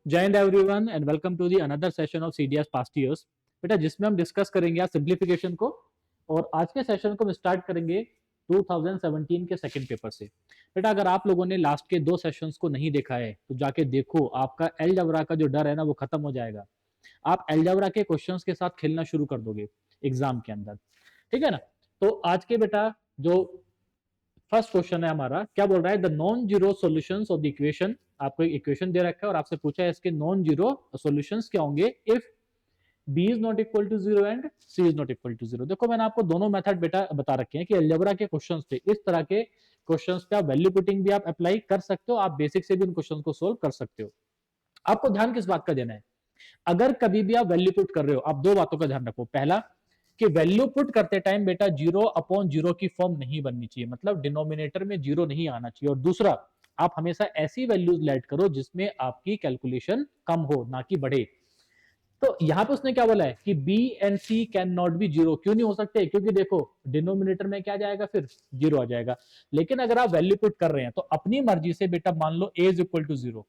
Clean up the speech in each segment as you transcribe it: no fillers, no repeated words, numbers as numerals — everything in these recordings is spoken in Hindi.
जय Hind everyone and welcome to the another session of CDS past years. बेटा जिसमें हम डिस्कस करेंगे आज सिंप्लीफिकेशन को। और आज के सेशन को हम स्टार्ट करेंगे 2017 के सेकंड पेपर से। बेटा अगर आप लोगों ने लास्ट के 2 सेशंस को नहीं देखा है तो जाके देखो, आपका अलजेब्रा का जो डर है ना वो खत्म हो जाएगा। आप अलजेब्रा के क्वेश्चंस के साथ खेलना शुरू कर दोगे एग्जाम के अंदर, ठीक है ना। तो आज के बेटा जो फर्स्ट क्वेश्चन है हमारा, क्या बोल रहा है, the non zero solutions of the equation. आपको एक इक्वेशन दे रखा है और आपसे पूछा है इसके नॉन जीरो सॉल्यूशंस क्या होंगे if b is not equal to zero and c is not equal to zero. देखो मैंने आपको दोनों मेथड बेटा बता रखे हैं कि अलजेब्रा के क्वेश्चंस पे, इस तरह के क्वेश्चंस पे आप वैल्यू पुटिंग भी आप अप्लाई कर सकते हो, आप बेसिक से भी उन क्वेश्चंस को सोल्व कर सकते हो। आपको ध्यान किस बात का देना है, अगर कभी भी आप वैल्यू पुट कर रहे हो, आप दो बातों का ध्यान रखो। पहला कि वैल्यू पुट करते टाइम बेटा जीरो अपॉन जीरो की फॉर्म नहीं बननी चाहिए, मतलब डिनोमिनेटर में जीरो नहीं आना चाहिए। और दूसरा, आप हमेशा ऐसी वैल्यूज लेट करो जिसमें आपकी कैलकुलेशन कम हो ना कि बढ़े। तो यहां पे उसने क्या बोला है कि b and c can not B zero. क्यों नहीं हो सकते, क्योंकि देखो डिनोमिनेटर में क्या जाएगा, फिर जीरो आ जाएगा। लेकिन अगर आप वैल्यू पुट कर रहे हैं तो अपनी मर्जी से बेटा मान लो a is equal to zero,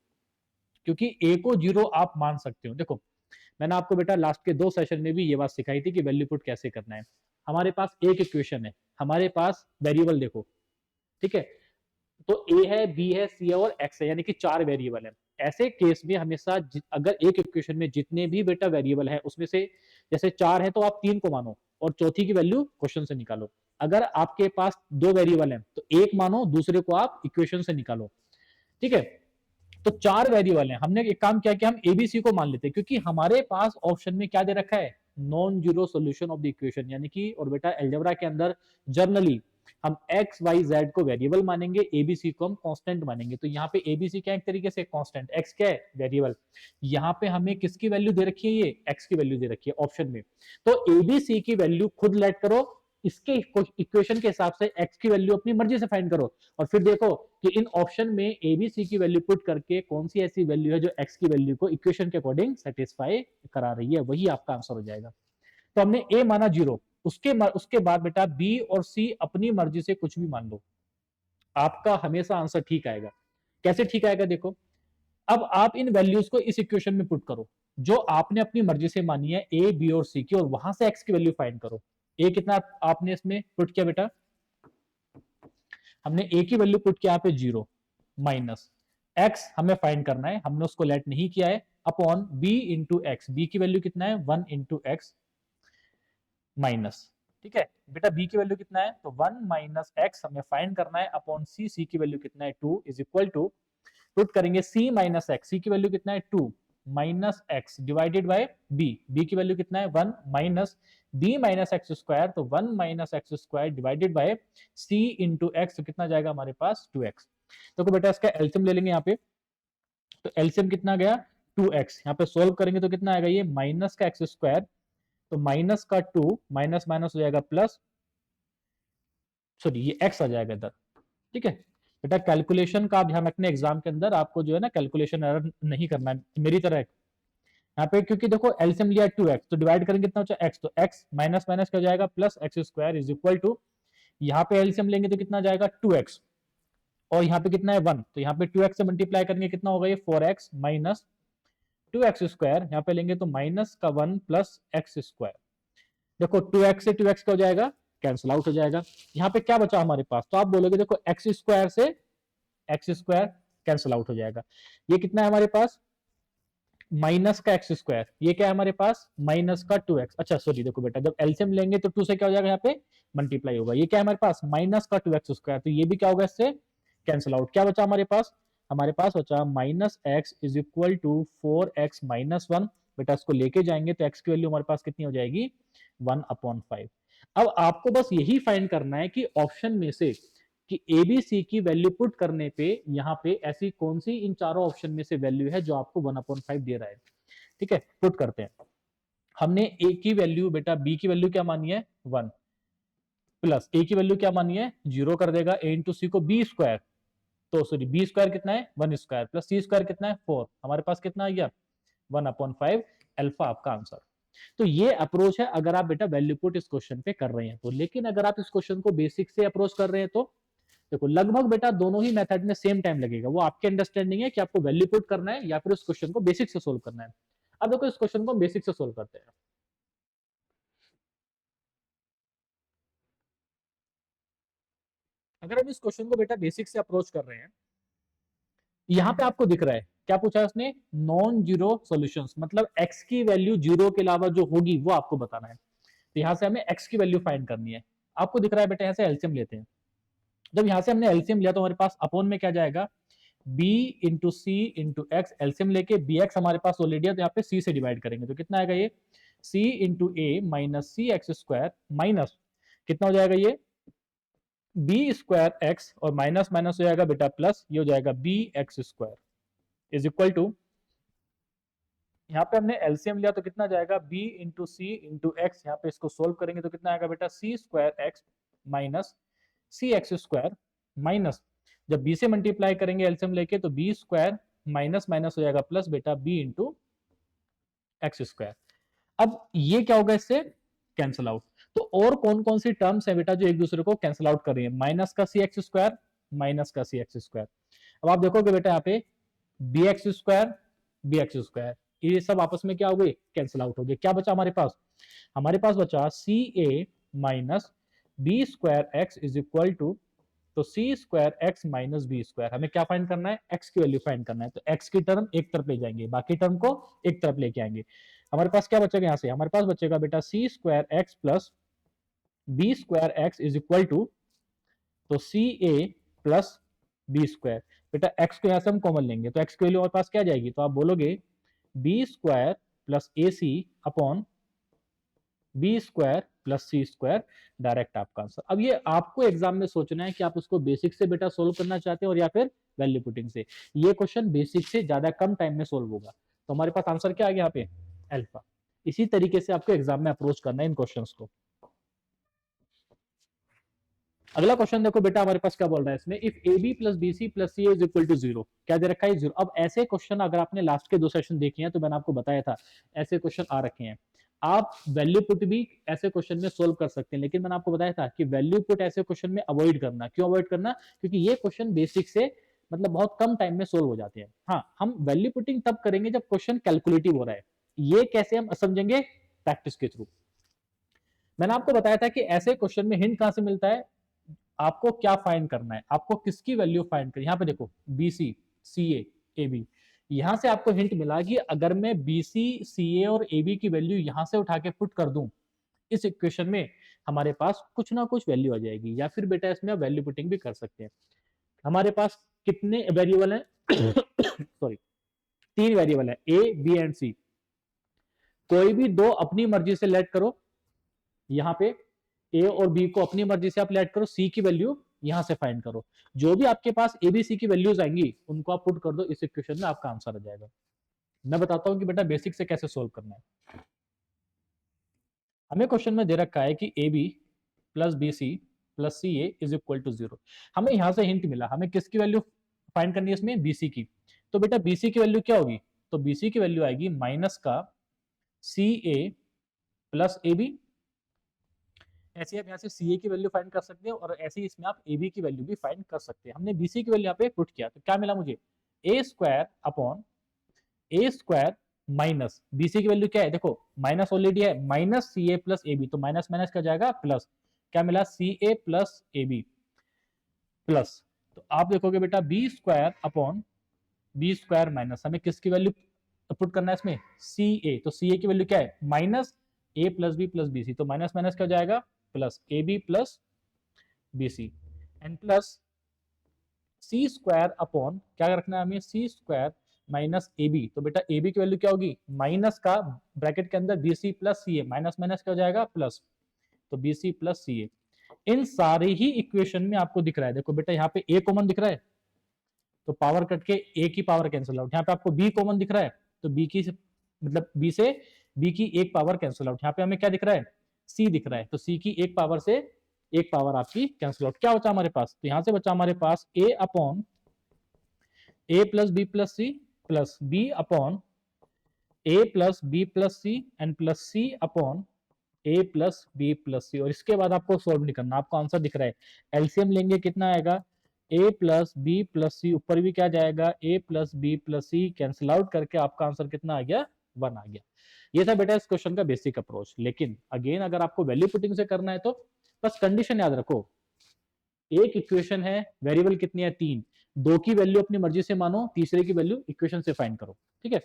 क्योंकि a को जीरो आप मान सकते हो। देखो मैंने आपको बेटा लास्ट के 2 सेशन में भी ये बात सिखाई थी कि वैल्यू पुट कैसे करना है। हमारे पास एक इक्वेशन है, हमारे पास वेरिएबल देखो, ठीक है। तो a है, b है, c है और x है, यानी कि 4 वेरिएबल है। ऐसे केस में हमेशा अगर एक इक्वेशन में जितने भी बेटा वेरिएबल है उसमें से जैसे 4 है तो आप 3 को मानो और चौथी की वैल्यू क्वेश्चन से निकालो। अगर आपके पास 2 वेरिएबल है तो एक मानो, दूसरे को आप इक्वेशन से निकालो, ठीक है। तो 4 वेरिएबल है, हमने एक काम किया कि हम एबीसी को मान लेते हैं, क्योंकि हमारे पास ऑप्शन में क्या दे रखा है, non zero solution of the equation, यानी कि और बेटा अलजेब्रा के अंदर जनरली हम एक्स वाई जेड को वेरिएबल मानेंगे, एबीसी को हम कांस्टेंट मानेंगे। तो यहाँ पे एबीसी क्या है, एक तरीके से कांस्टेंट, एक्स क्या है, वेरिएबल। यहाँ पे हमें किसकी वैल्यू दे रखी है, ये एक्स की वैल्यू दे रखी है ऑप्शन में। तो एबीसी की वैल्यू खुद लेट करो, इसके इक्वेशन के हिसाब से एक्स की वैल्यू अपनी मर्जी से फाइंड करो, और फिर देखो कि इन ऑप्शन में एबीसी की वैल्यू पुट करके कौन सी ऐसी वैल्यू है जो एक्स की वैल्यू को इक्वेशन के अकॉर्डिंग सेटिस्फाई करा रही है, वही आपका आंसर हो जाएगा। तो हमने ए माना जीरो, उसके बाद बेटा बी और सी अपनी मर्जी से कुछ भी मान लो, आपका हमेशा आंसर ठीक आएगा। कैसे ठीक आएगा, देखो अब आप इन वैल्यूज को इस इक्वेशन में पुट करो जो आपने अपनी मर्जी से मानी है, ए बी और सी की, और वहां से एक्स की वैल्यू फाइंड करो। ए कितना आपने इसमें पुट किया बेटा, हमने ए की वैल्यू पुट किया यहाँ पे जीरो, माइनस एक्स हमें फाइंड करना है, हमने उसको लेट नहीं किया है, upon b into x, B की वैल्यू कितना है 1 इंटू एक्स माइनस, ठीक है बेटा बी की वैल्यू कितना है, तो 1 माइनस एक्स हमें फाइंड करना है, अपॉन सी, सी की वैल्यू कितना है 2 इज इक्वल टू, पुट करेंगे सी माइनस एक्स, सी की वैल्यू कितना है 2 minus x divided by b, b की वैल्यू कितना है 1 minus b minus x square, तो 1 minus x square divided by c into x, तो कितना जाएगा हमारे पास 2x। तो बेटा इसका एलसीएम ले लेंगे यहाँ पे, तो एलसीएम कितना गया 2x, यहाँ पे सोल्व करेंगे तो कितना आएगा, ये माइनस का एक्स स्क्वायर, तो माइनस का 2 माइनस माइनस हो जाएगा प्लस, सॉरी ये x आ जाएगा इधर, ठीक है। बेटा कैलकुलेशन का आप ध्यान रखना, एग्जाम के अंदर आपको जो है ना कैलकुलेशन एरर नहीं करना है मेरी तरह यहाँ पे, क्योंकि देखो एलसीएम लिया 2x, तो डिवाइड करेंगे कितना होता है x, तो x माइनस माइनस क्या हो जाएगा plus x square is equal to, यहाँ पे एलसीएम लेंगे तो कितना जाएगा 2x, और यहाँ पे कितना है 1, तो यहाँ पे 2x से मल्टीप्लाई करेंगे कितना होगा, ये 4x माइनस 2x स्क्वायर, यहाँ पे लेंगे तो माइनस का 1 प्लस एक्स स्क्वायर। देखो 2x से 2x क्या हो जाएगा, कैंसिल आउट हो जाएगा। यहाँ पे क्या बचा हमारे पास, तो आप बोलोगे देखो एक्स स्क्वायर से एक्स स्क्वायर कैंसिल आउट हो जाएगा, ये कितना है हमारे पास माइनस का एक्स स्क्वायर, ये क्या है हमारे पास माइनस का 2x। अच्छा सॉरी देखो बेटा, जब एलसीएम लेंगे तो 2 से क्या हो जाएगा, यहाँ पे मल्टीप्लाई होगा, ये क्या है हमारे पास माइनस का 2x स्क्वायर, तो ये भी क्या होगा इससे कैंसिल आउट। क्या बचा हमारे पास, हमारे पास बचा minus x is equal to 4x minus 1। बेटा इसको लेके जाएंगे तो x की वैल्यू हमारे पास कितनी हो जाएगी 1/5। अब आपको बस यही फाइंड करना है कि ऑप्शन में से कि एबीसी की वैल्यू पुट करने पे यहाँ पे ऐसी कौन सी इन चारों ऑप्शन में से वैल्यू है जो आपको 1/5 दे रहा है, ठीक है। पुट करते हैं, हमने ए की वैल्यू बेटा बी की वैल्यू क्या मानी है 1, प्लस ए की वैल्यू क्या मानी है 0 कर देगा, ए इंटू सी को बी स्क्वायर, तो सॉरी बी स्क्वायर कितना है 1 स्क्वायर, प्लस सी स्क्वायर कितना है 4, हमारे पास कितना आ गया 1/5, अल्फा आपका आंसर। तो ये अप्रोच है अगर आप बेटा वैल्यू पुट इस क्वेश्चन पे कर रहे हैं तो। लेकिन अगर आप इस क्वेश्चन को बेसिक से अप्रोच कर रहे हैं तो देखो लगभग बेटा दोनों ही मेथड में सेम टाइम लगेगा, वो आपकी अंडरस्टैंडिंग है कि आपको वैल्यू पुट करना है या फिर उस क्वेश्चन को बेसिक से सोल्व करना है। अब देखो इस क्वेश्चन को बेसिक से सोल्व करते हैं। अगर हम इस क्वेश्चन को बेटा बेसिक से अप्रोच कर रहे हैं, यहां पे आपको दिख रहा है क्या पूछा है उसने, नॉन जीरो सॉल्यूशंस, मतलब x की वैल्यू जीरो के अलावा जो होगी वो आपको बताना है। तो यहां से हमें x की वैल्यू फाइंड करनी है। आपको दिख रहा है बेटा, यहां से एलसीएम लेते हैं। जब यहां से हमने एलसीएम लिया तो हमारे पास अपॉन में क्या जाएगा, b into C into x, LCM लेके bx हमारे पास ऑलरेडी है तो यहाँ पे c से डिवाइड करेंगे तो कितना आएगा ये, c into A minus C X square minus कितना हो जाएगा ये बी स्क्वायर एक्स, और माइनस माइनस हो जाएगा बेटा प्लस, ये हो जाएगा B X square is equal to, यहाँ पे हमने एलसीएम लिया तो कितना जाएगा b into C into X, यहाँ पे इसको सोल्व करेंगे तो कितना आएगा बेटा सी square x minus C X square minus, जब b से मल्टीप्लाई करेंगे एलसीएम लेके तो b स्क्वायर माइनस माइनस हो जाएगा प्लस बेटा b इंटू एक्स स्क्वायर। अब ये क्या होगा, इससे कैंसिल आउट। तो और कौन कौन सी टर्म्स है बेटा जो एक दूसरे को कैंसिल आउट कर रही है, माइनस का सी एक्स स्क्वायर माइनस का सी एक्स स्क्वायर। अब आप देखोगे बेटा यहाँ पे बी एक्स स्क्वायर ये सब आपस में क्या हो गए, कैंसिल आउट हो गए। क्या बचा हमारे पास बचा c a minus b square x is equal to, तो c square x minus b square, हमें क्या फाइंड करना है, एक्स की वैल्यू फाइंड करना है। तो एक्स की टर्म एक तरफ ले जाएंगे, बाकी टर्म को एक तरफ लेके आएंगे। हमारे पास क्या बचेगा, यहाँ से हमारे पास बचेगा बेटा सी square x plus B square x is equal to, तो सी ए प्लस बी स्क्वायर। बेटा एक्स को यहां से हम कॉमन लेंगे तो एक्स की वैल्यू हमारे पास क्या जाएगी, तो आप बोलोगे बी स्क्वायर प्लस ए सी upon B square plus C square, direct आपका आंसर। अब ये आपको एग्जाम में सोचना है कि आप उसको बेसिक से बेटा सोल्व करना चाहते हैं और या फिर वैल्यू पुटिंग से। ये क्वेश्चन बेसिक से ज्यादा कम टाइम में सोल्व होगा, तो हमारे पास आंसर क्या आ गया यहाँ पे, अल्फा। इसी तरीके से आपको एग्जाम में अप्रोच करना है इन क्वेश्चंस को। अगला क्वेश्चन देखो बेटा हमारे पास क्या बोल रहा है इसमें, if A B plus B C plus C is equal to zero, क्या दे रखा है जीरो। अब ऐसे क्वेश्चन अगर आपने लास्ट के 2 सेशन देखे हैं तो मैंने आपको बताया था ऐसे क्वेश्चन आ रखे हैं। आप वैल्यू पुट भी ऐसे क्वेश्चन में सोल्व कर सकते हैं, लेकिन मैंने आपको बताया था कि वैल्यू पुट ऐसे क्वेश्चन में अवॉइड करना। क्यों अवॉइड करना, क्योंकि ये क्वेश्चन बेसिक से मतलब बहुत कम टाइम में सोल्व हो जाते हैं। हाँ, हम वैल्यू पुटिंग तब करेंगे जब क्वेश्चन कैलकुलेटिव हो रहा है। ये कैसे हम समझेंगे, प्रैक्टिस के थ्रू। मैंने आपको बताया था कि ऐसे क्वेश्चन में हिंट कहां से मिलता है, आपको क्या फाइंड करना है, आपको किसकी वैल्यू फाइंड करनी है। यहाँ पे देखो B C C A B, यहां से आपको हिंट मिला कि अगर मैं बी सी ए और ए बी की वैल्यू यहां से उठा के पुट कर दूं इस इक्वेशन में, हमारे पास कुछ ना कुछ वैल्यू आ जाएगी। या फिर बेटा इसमें आप वैल्यू पुटिंग भी कर सकते हैं। हमारे पास कितने वेरिएबल हैं सॉरी 3 वेरिएबल है, ए बी एंड सी। कोई भी दो अपनी मर्जी से लेट करो, यहाँ पे ए और बी को अपनी मर्जी से आप लेट करो, सी की वैल्यू यहां से फाइंड करो। जो भी आपके पास एबीसी की वैल्यूज आएंगी उनको आप पुट कर दो, इस इक्वेशन में आपका आंसर आ जाएगा। मैं बताता हूं कि बेटा बेसिक से कैसे सोल्व करना है। हमें क्वेश्चन में दे रखा है कि A B plus B C plus C A is equal to zero. हमें यहां से हिंट मिला, हमें किसकी वैल्यू फाइंड करनी है इसमें, बीसी की। तो बेटा बीसी की वैल्यू क्या होगी, तो बीसी की वैल्यू आएगी माइनस का सी ए प्लस ए बी। ऐसे आप यहाँ से सी ए की वैल्यू फाइंड कर सकते हैं और ऐसे ही इसमें आप ए बी की वैल्यू भी फाइंड कर सकते हैं। हमने बी सी की वैल्यू यहाँ पे पुट किया तो क्या मिला मुझे, A square upon A square minus B C की वैल्यू क्या है, देखो माइनस ऑलरेडी है, minus C A plus A B, तो माइनस माइनस क्या जाएगा प्लस, क्या मिला C A plus A B plus. तो आप देखोगे बेटा B square upon B square minus, हमें किसकी वैल्यू पुट करना है इसमें, सी ए। तो सी ए की वैल्यू क्या है, minus A plus B C, तो माइनस माइनस क्या हो जाएगा plus A B plus B C and plus C square upon क्या रखना है हमें, सी स्क्वायर माइनस ए बी। तो बेटा ए बी की वैल्यू क्या होगी, माइनस का ब्रैकेट के अंदर B C plus C a, minus minus क्या हो जाएगा प्लस, तो बी सी प्लस सी ए। इन सारी ही इक्वेशन में आपको दिख रहा है, देखो बेटा यहाँ पे ए कॉमन दिख रहा है तो पावर कट के ए की पावर कैंसिल आउट। यहाँ पे आपको बी कॉमन दिख रहा है तो बी की मतलब बी से बी की एक पावर कैंसिल आउट। यहाँ पे हमें क्या दिख रहा है, सी दिख रहा है, तो सी की एक पावर से एक पावर आपकी कैंसिल आउट। क्या बचा हमारे पास, तो यहां से बचा हमारे पास a upon a plus B plus c plus b upon a plus B plus c and plus c upon a plus B plus c. और इसके बाद आपको सोल्व नहीं करना, आपको आंसर दिख रहा है। एलसीएम लेंगे कितना आएगा, ए प्लस बी प्लस सी, ऊपर भी क्या जाएगा, ए प्लस बी प्लस सी, कैंसिल आउट करके आपका आंसर कितना आ गया, 1 आ गया। ये था बेटा इस क्वेश्चन का बेसिक अप्रोच। लेकिन अगेन अगर आपको वैल्यू पुटिंग से करना है तो बस कंडीशन याद रखो, एक इक्वेशन है, वेरिएबल कितनी है, 3, 2 की वैल्यू अपनी मर्जी से मानो, तीसरे की वैल्यू इक्वेशन से फाइंड करो, ठीक है।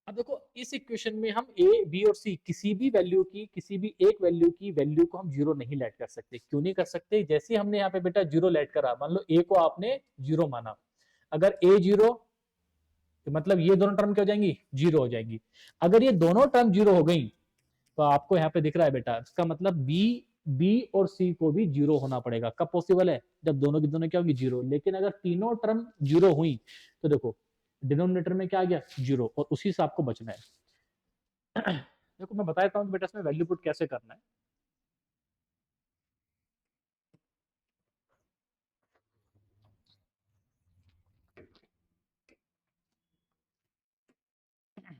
अब देखो इस इक्वेशन में हम ए बी और सी किसी भी वैल्यू की, किसी भी एक वैल्यू की वैल्यू को हम जीरो नहीं लेट कर सकते। क्यों नहीं कर सकते, जैसे हमने यहाँ पे बेटा जीरो लेट करा, मान लो ए को आपने जीरो माना, अगर ए जीरो तो मतलब ये दोनों टर्म क्या हो जाएंगी, जीरो हो जाएंगी। अगर ये दोनों टर्म जीरो हो गई तो आपको यहाँ पे दिख रहा है बेटा, इसका मतलब बी बी और सी को भी जीरो होना पड़ेगा। कब पॉसिबल है, जब दोनों की दोनों क्या होंगी, जीरो। लेकिन अगर तीनों टर्म जीरो हुई तो देखो डिनोमिनेटर में क्या आ गया, जीरो, और उसी से आपको बचना है। देखो मैं बता देता हूँ बेटा इसमें वैल्यू पुट कैसे करना है।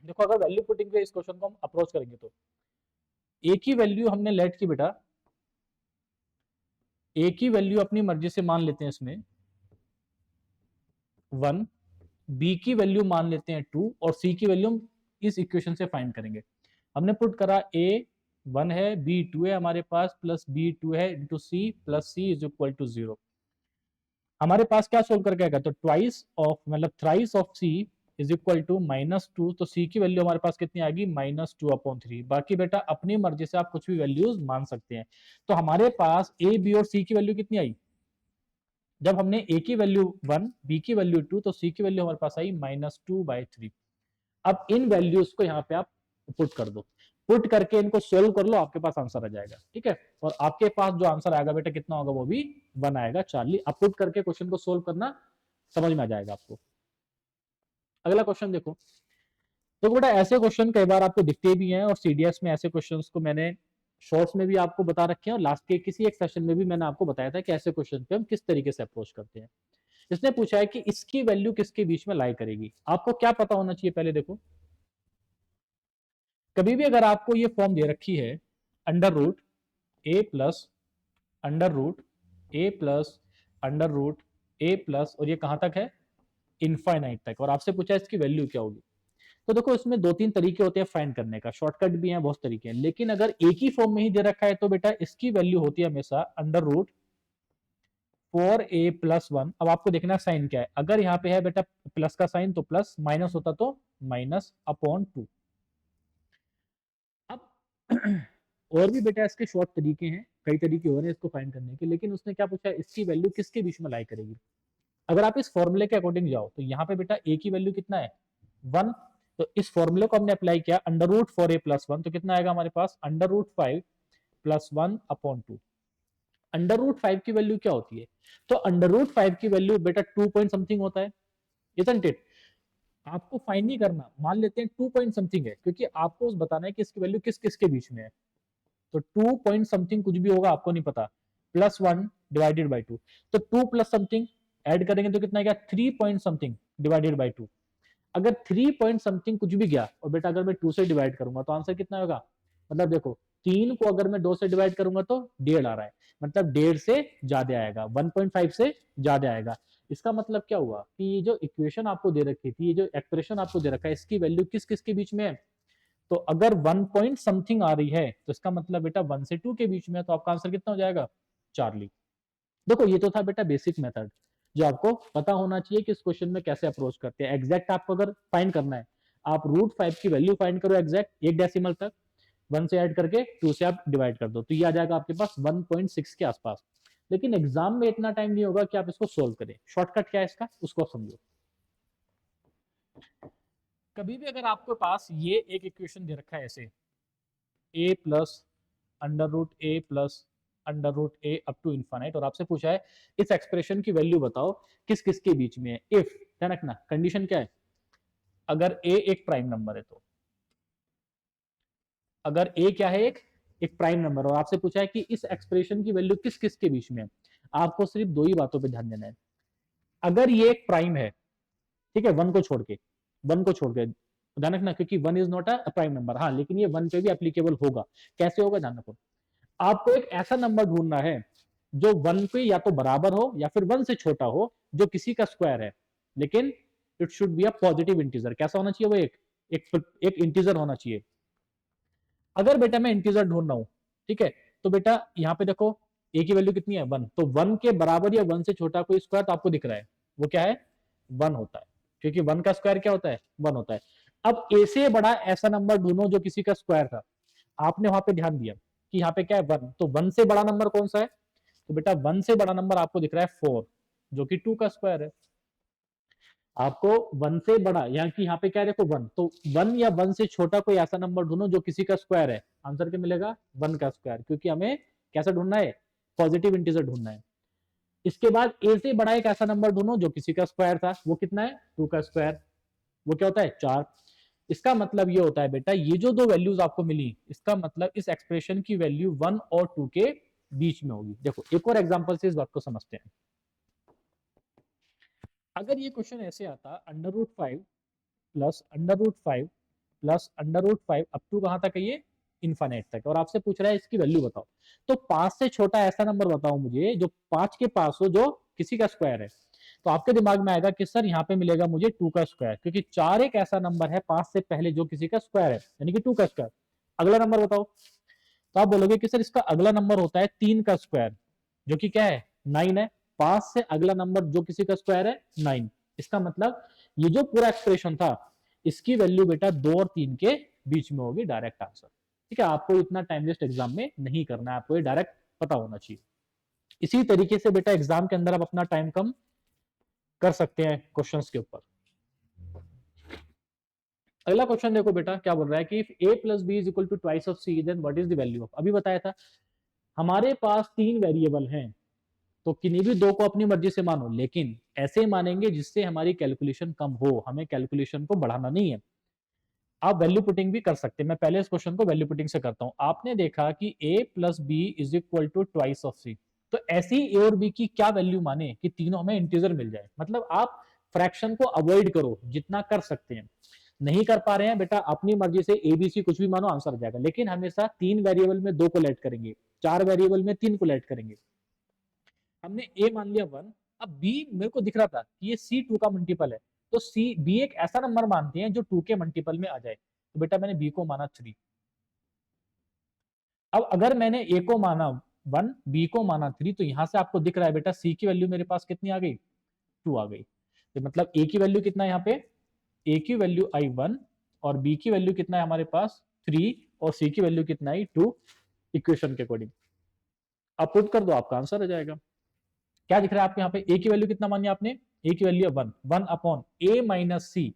देखो अगर वैल्यू पुटिंग पे इस क्वेश्चन को हम अप्रोच करेंगे तो ए की वैल्यू हमने लेट की बेटा, ए की वैल्यू अपनी मर्जी से मान लेते हैं इसमें 1, बी की वैल्यू मान लेते हैं 2 और सी की वैल्यू हम इस इक्वेशन से फाइंड करेंगे। हमने पुट करा ए 1 है, बी 2 है हमारे पास, प्लस बी 2 है into C plus C is equal to 0। हमारे पास क्या सोल्व करके आएगा, तो ट्वाइस ऑफ मतलब thrice of C is equal to -2, तो सी की वैल्यू हमारे पास कितनी आएगी, -2/3। बाकी बेटा अपनी मर्जी से आप कुछ भी वैल्यूज मान सकते हैं। तो हमारे पास ए बी और सी की वैल्यू कितनी आई, जब हमने ए की वैल्यू 1, बी की वैल्यू 2, तो सी की वैल्यू हमारे पास आई -2/3। अब इन वैल्यूज को यहाँ पे आप पुट कर दो, पुट करके इनको सोल्व कर लो, आपके पास आंसर आ जाएगा, ठीक है। और आपके पास जो आंसर आएगा बेटा कितना होगा, वो भी 1 आएगा। चार्ली आप पुट करके क्वेश्चन को सोल्व करना, समझ में आ जाएगा आपको। अगला क्वेश्चन देखो, तो बेटा ऐसे क्वेश्चन कई बार आपको दिखते भी हैं, और सीडीएस में ऐसे क्वेश्चंस को मैंने शॉर्ट्स में भी आपको बता रखे हैं, और लास्ट के किसी एक सेशन में भी मैंने आपको बताया था कि ऐसे क्वेश्चन पे हम किस तरीके से अप्रोच करते हैं। इसने पूछा है कि इसकी वैल्यू किसके बीच में लाई करेगी। आपको क्या पता होना चाहिए, पहले देखो कभी भी अगर आपको ये फॉर्म दे रखी है अंडर रूट ए प्लस अंडर रूट ए प्लस अंडर रूट ए प्लस, और ये कहां तक है, इनफाइनाइट तक, और आपसे पूछा इसकी वैल्यू क्या होगी। तो देखो इसमें 2-3 तरीके होते हैं फाइंड करने का, शॉर्टकट भी हैं, बहुत तरीके हैं। लेकिन अगर एक ही फॉर्म में ही दे रखा है तो बेटा इसकी वैल्यू होती है हमेशा अंडर रूट 4a+1। अब आपको देखना साइन क्या है, अगर यहाँ पे है बेटा प्लस का साइन तो प्लस, माइनस होता तो -/2। अब और भी बेटा इसके शॉर्ट तरीके हैं, कई तरीके हो रहे हैं इसको फाइंड करने के, लेकिन उसने क्या पूछा है, इसकी वैल्यू किसके बीच में लाई करेगी। अगर आप इस फॉर्मूले के अकॉर्डिंग जाओ तो यहाँ पे बेटा ए की वैल्यू कितना है, 1, तो इस फॉर्मूले को हमने अप्लाई किया अंडर रूट 4a+1, तो कितना आएगा हमारे पास, अंडर रूट 5+1/2। अंडर रूट 5 की वैल्यू क्या होती है, तो अंडर रूट 5 की वैल्यू बेटा 2 पॉइंट समथिंग होता है, इजंट इट। आपको फाइंड नहीं करना, मान लेते हैं 2 पॉइंट समथिंग है, क्योंकि आपको बताना है कि इसकी वैल्यू किस किस के बीच में है। तो 2 पॉइंट समथिंग कुछ भी होगा, आपको नहीं पता, +1/2, तो 2 प्लस समथिंग ऐड करेंगे तो कितना गया, 3 पॉइंट समथिंग डिवाइडेड बाई 2। अगर 3 पॉइंट समथिंग कुछ भी गया, और बेटा अगर मैं 2 से डिवाइड करूंगा तो आंसर कितना होगा, मतलब देखो 3 को अगर मैं 2 से डिवाइड करूंगा तो 1.5 आ रहा है, मतलब 1.5 से ज्यादा आएगा, 1.5 से ज्यादा आएगा। इसका मतलब क्या हुआ कि ये जो इक्वेशन आपको दे रखी थी, ये जो एक्सप्रेशन आपको दे रखा है, इसकी वैल्यू किस किस के बीच में है, तो अगर 1 पॉइंट समथिंग आ रही है तो इसका मतलब बेटा 1 से 2 के बीच में है, तो आपका आंसर कितना हो जाएगा, चार्ली। देखो ये तो था बेटा बेसिक मेथड जो आपको पता होना चाहिए कि इस क्वेश्चन में कैसे अप्रोच करते हैं। एग्जैक्ट आपको अगर फाइंड करना है, आप रूट 5 की वैल्यू फाइंड करो एग्जैक्ट एक डेसिमल तक, 1 से ऐड करके 2 से आप डिवाइड कर दो, तो ये आ जाएगा आपके पास 1.6 के आसपास। लेकिन एग्जाम में इतना टाइम नहीं होगा कि आप इसको सोल्व करें। शॉर्टकट क्या है इसका, उसको समझो। कभी भी अगर आपके पास ये एक इक्वेशन दे रखा है ऐसे, a plus under root A plus under root a up to infinite, और आपसे पूछा है इस एक्सप्रेशन की वैल्यू बताओ किस किस के बीच में है। इफ, ध्यान रखना कंडीशन क्या है, अगर ए एक प्राइम नंबर है तो, अगर ए क्या है, एक प्राइम नंबर, और आपसे पूछा है कि इस एक्सप्रेशन की वैल्यू किस किस के बीच में है, आपको सिर्फ दो ही बातों पे ध्यान देना है। अगर ये एक प्राइम है, ठीक है, वन को छोड़ के ध्यान रखना, क्योंकि one is not a prime number, हाँ, लेकिन ये वन पे भी एप्लीकेबल होगा। कैसे होगा ध्यान रखो, आपको एक ऐसा नंबर ढूंढना है जो 1 के या तो बराबर हो या फिर 1 से छोटा हो, जो किसी का स्क्वायर है, लेकिन it should be a positive integer. कैसा होना चाहिए वो? एक इंटीजर होना चाहिए। अगर बेटा मैं इंटीजर ढूंढ रहा हूं, ठीक है, तो बेटा यहाँ पे देखो ए की वैल्यू कितनी है? 1। तो 1 के बराबर या 1 से छोटा कोई स्क्वायर तो आपको दिख रहा है, वो क्या है? 1 होता है, क्योंकि 1 का स्क्वायर क्या होता है? 1 होता है। अब ए से बड़ा ऐसा नंबर ढूंढो जो किसी का स्क्वायर था। आपने वहां पे ध्यान दिया कि यहाँ पे क्या है? 1। तो 1 से बड़ा नंबर कौन सा है? तो बेटा 1 से बड़ा नंबर आपको दिख रहा है 4, जो कि 2 का स्क्वायर है। आपको 1 से बड़ा, यहाँ की यहाँ पे क्या है? देखो 1। तो 1 या 1 से छोटा कोई ऐसा नंबर ढूंढो जो किसी का स्क्वायर है। आंसर क्या मिलेगा? 1 का स्क्वायर, क्योंकि हमें कैसा ढूंढना है? पॉजिटिव इंटीजर ढूंढना है। इसके बाद ए से बड़ा एक ऐसा नंबर ढूंढो जो किसी का स्क्वायर था। वो कितना है? 2 का स्क्वायर। वो क्या होता है? 4। इसका मतलब ये होता है बेटा, ये जो दो वैल्यूज आपको मिली, इसका मतलब इस एक्सप्रेशन की वैल्यू 1 और 2 के बीच में होगी। देखो एक और एग्जांपल से इस बात को समझते हैं। अगर ये क्वेश्चन ऐसे आता, √5 प्लस √5 प्लस √5 अप टू कहां तक है? ये इनफाइनाइट तक, और आपसे पूछ रहा है इसकी वैल्यू बताओ। तो 5 से छोटा ऐसा नंबर बताओ मुझे जो 5 के पास हो, जो किसी का स्क्वायर है। तो आपके दिमाग में आएगा कि सर यहाँ पे मिलेगा मुझे 2 का स्क्वायर, क्योंकि 4 एक ऐसा नंबर है 5 से पहले जो किसी का स्क्वायर है, यानी कि 2 का स्क्वायर। अगला नंबर बताओ। तो आप बोलोगे कि सर इसका अगला नंबर होता है 3 का स्क्वायर, जो कि क्या है? 9 है। 5 से अगला नंबर जो किसी का स्क्वायर है 9। इसका मतलब ये जो पूरा एक्सप्रेशन था, इसकी वैल्यू बेटा 2 और 3 के बीच में होगी, डायरेक्ट आंसर। ठीक है, आपको इतना टाइम वेस्ट एग्जाम में नहीं करना है, आपको ये डायरेक्ट पता होना चाहिए। इसी तरीके से बेटा एग्जाम के अंदर आप अपना टाइम कम कर सकते हैं क्वेश्चंस के ऊपर। अगला क्वेश्चन देखो बेटा, क्या बोल रहा है कि if a plus B is equal to twice of C, then what is the value of. अभी बताया था हमारे पास 3 वेरिएबल हैं, तो किन्हीं भी 2 को अपनी मर्जी से मानो, लेकिन ऐसे मानेंगे जिससे हमारी कैलकुलेशन कम हो, हमें कैलकुलेशन को बढ़ाना नहीं है। आप वैल्यू पुटिंग भी कर सकते हैं। मैं पहले इस क्वेश्चन को वैल्यू पुटिंग से करता हूं। आपने देखा कि a plus B is equal to twice of c, तो ऐसी ए और बी की क्या वैल्यू माने कि तीनों हमें इंटीजर मिल जाए। मतलब आप फ्रैक्शन को अवॉइड करो जितना कर सकते हैं। नहीं कर पा रहे हैं बेटा, अपनी मर्जी से ए बी सी कुछ भी मानो, आंसर आ जाएगा। लेकिन हमेशा 3 वेरिएबल में 2 को लेट करेंगे, 4 वेरिएबल में 3 को लेट करेंगे। हमने ए मान लिया 1, अब बी मेरे को दिख रहा था कि ये सी 2 का मल्टीपल है, तो सी बी एक ऐसा नंबर मानते हैं जो 2 के मल्टीपल में आ जाए। तो बेटा मैंने बी को माना 3। अब अगर मैंने ए को माना 1, बी को माना 3, तो यहां से आपको दिख रहा है बेटा सी की वैल्यू मेरे पास कितनी आ गई? 2 आ गई। तो मतलब ए की वैल्यू कितना है यहाँ पे? ए की वैल्यू आई 1, और बी की वैल्यू कितना है हमारे पास? 3, और सी की वैल्यू कितना आई? 2। इक्वेशन के अकॉर्डिंग आप पुट कर दो, आपका आंसर आ जाएगा। क्या दिख रहा है आपको यहाँ पे? ए की वैल्यू कितना मानी आपने? ए की value 1, 1 upon A minus C.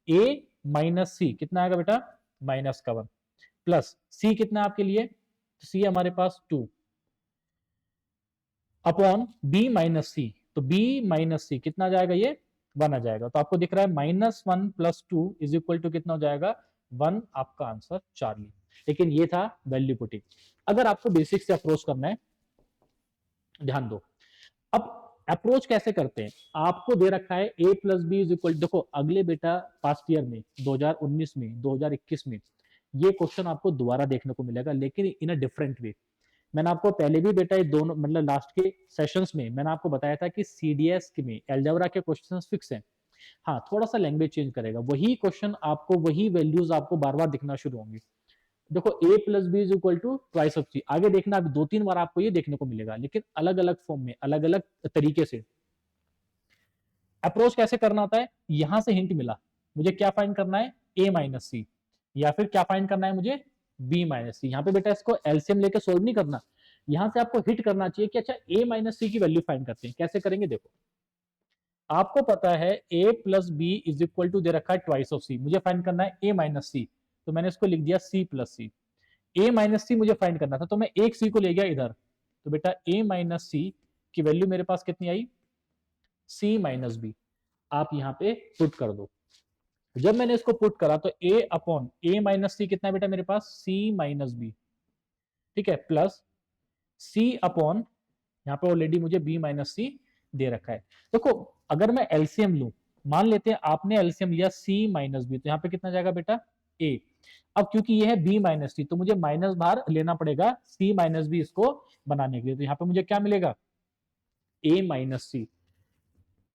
A minus सी कितना आएगा बेटा? माइनस का 1, प्लस सी कितना है आपके लिए? सी हमारे पास 2 अपॉन बी माइनस सी। तो बी माइनस सी कितना जाएगा? ये 1 आ जाएगा। तो आपको दिख रहा है -1 प्लस 2 इज इक्वल टू कितना हो जाएगा? 1। आपका आंसर चार्ली। लेकिन ये था वैल्यू पुटिंग। अगर आपको बेसिक से अप्रोच करना है, ध्यान दो। अब अप्रोच कैसे करते हैं? आपको दे रखा है a plus B is equal, देखो अगले बेटा पास्ट ईयर में 2019 में 2021 में ये क्वेश्चन आपको दोबारा देखने को मिलेगा, लेकिन इन अ डिफरेंट वे। मैंने आपको पहले भी बेटा ये दोनों मतलब लास्ट के सेशंस में मैंने आपको बताया था कि सीडीएस में एल्जेब्रा के क्वेश्चंस फिक्स हैं। हाँ, थोड़ा सा लैंग्वेज चेंज करेगा, वही क्वेश्चन आपको, वही वैल्यूज आपको बार बार दिखना शुरू होंगी। देखो a plus B is equal to twice of c, आगे देखना अभी 2-3 बार आपको ये देखने को मिलेगा, लेकिन अलग अलग फॉर्म में, अलग अलग तरीके से। अप्रोच कैसे करना होता है? यहां से हिंट मिला मुझे, क्या फाइंड करना है? a माइनस सी, या फिर क्या फाइंड करना है मुझे? b माइनस सी। यहाँ पे बेटा इसको एलसीएम लेके सोल्व नहीं करना, यहां से आपको हिट करना चाहिए कि अच्छा a माइनस सी की वैल्यू फाइंड करते हैं। कैसे करेंगे? देखो आपको पता है a plus B is equal to दे रखा है ट्वाइस ऑफ सी, मुझे फाइंड करना है a माइनस सी, तो मैंने इसको लिख दिया c plus c. a minus c मुझे फाइंड करना था, तो मैं एक सी को ले गया इधर, तो बेटा a माइनस सी की वैल्यू मेरे पास कितनी आई? c minus b. आप यहाँ पे पुट कर दो। जब मैंने इसको पुट करा तो a अपॉन a माइनस सी कितना है बेटा मेरे पास? c माइनस बी, ठीक है, प्लस c अपॉन यहाँ पे ऑलरेडी मुझे b माइनस सी दे रखा है। देखो अगर मैं एलसीएम लूं, मान लेते हैं आपने एलसीएम लिया c माइनस बी, तो यहाँ पे कितना जाएगा बेटा? ए। अब क्योंकि ये है बी माइनस सी तो मुझे माइनस बाहर लेना पड़ेगा सी माइनस बी इसको बनाने के लिए, तो यहाँ पे मुझे क्या मिलेगा ए माइनस सी।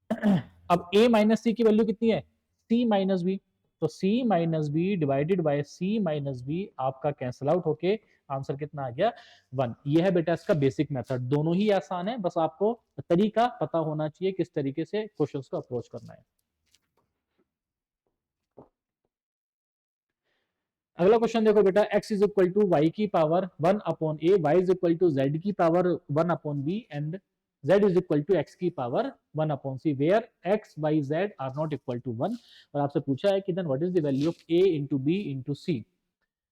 अब a माइनस सी की वैल्यू कितनी है c माइनस बी, तो c minus B divided by c minus B आपका कैंसिल आउट होके आंसर कितना आ गया 1। ये है बेटा इसका बेसिक मेथड, दोनों ही आसान है, बस आपको तरीका पता होना चाहिए किस तरीके से क्वेश्चंस को अप्रोच करना है। अगला क्वेश्चन देखो बेटा, x is equal to y की power 1 upon a, y is equal to z की power 1 upon b and z is equal to x की power 1 upon c where x y z are not equal to 1। और आपसे पूछा है कि then what is the value of a into B into c.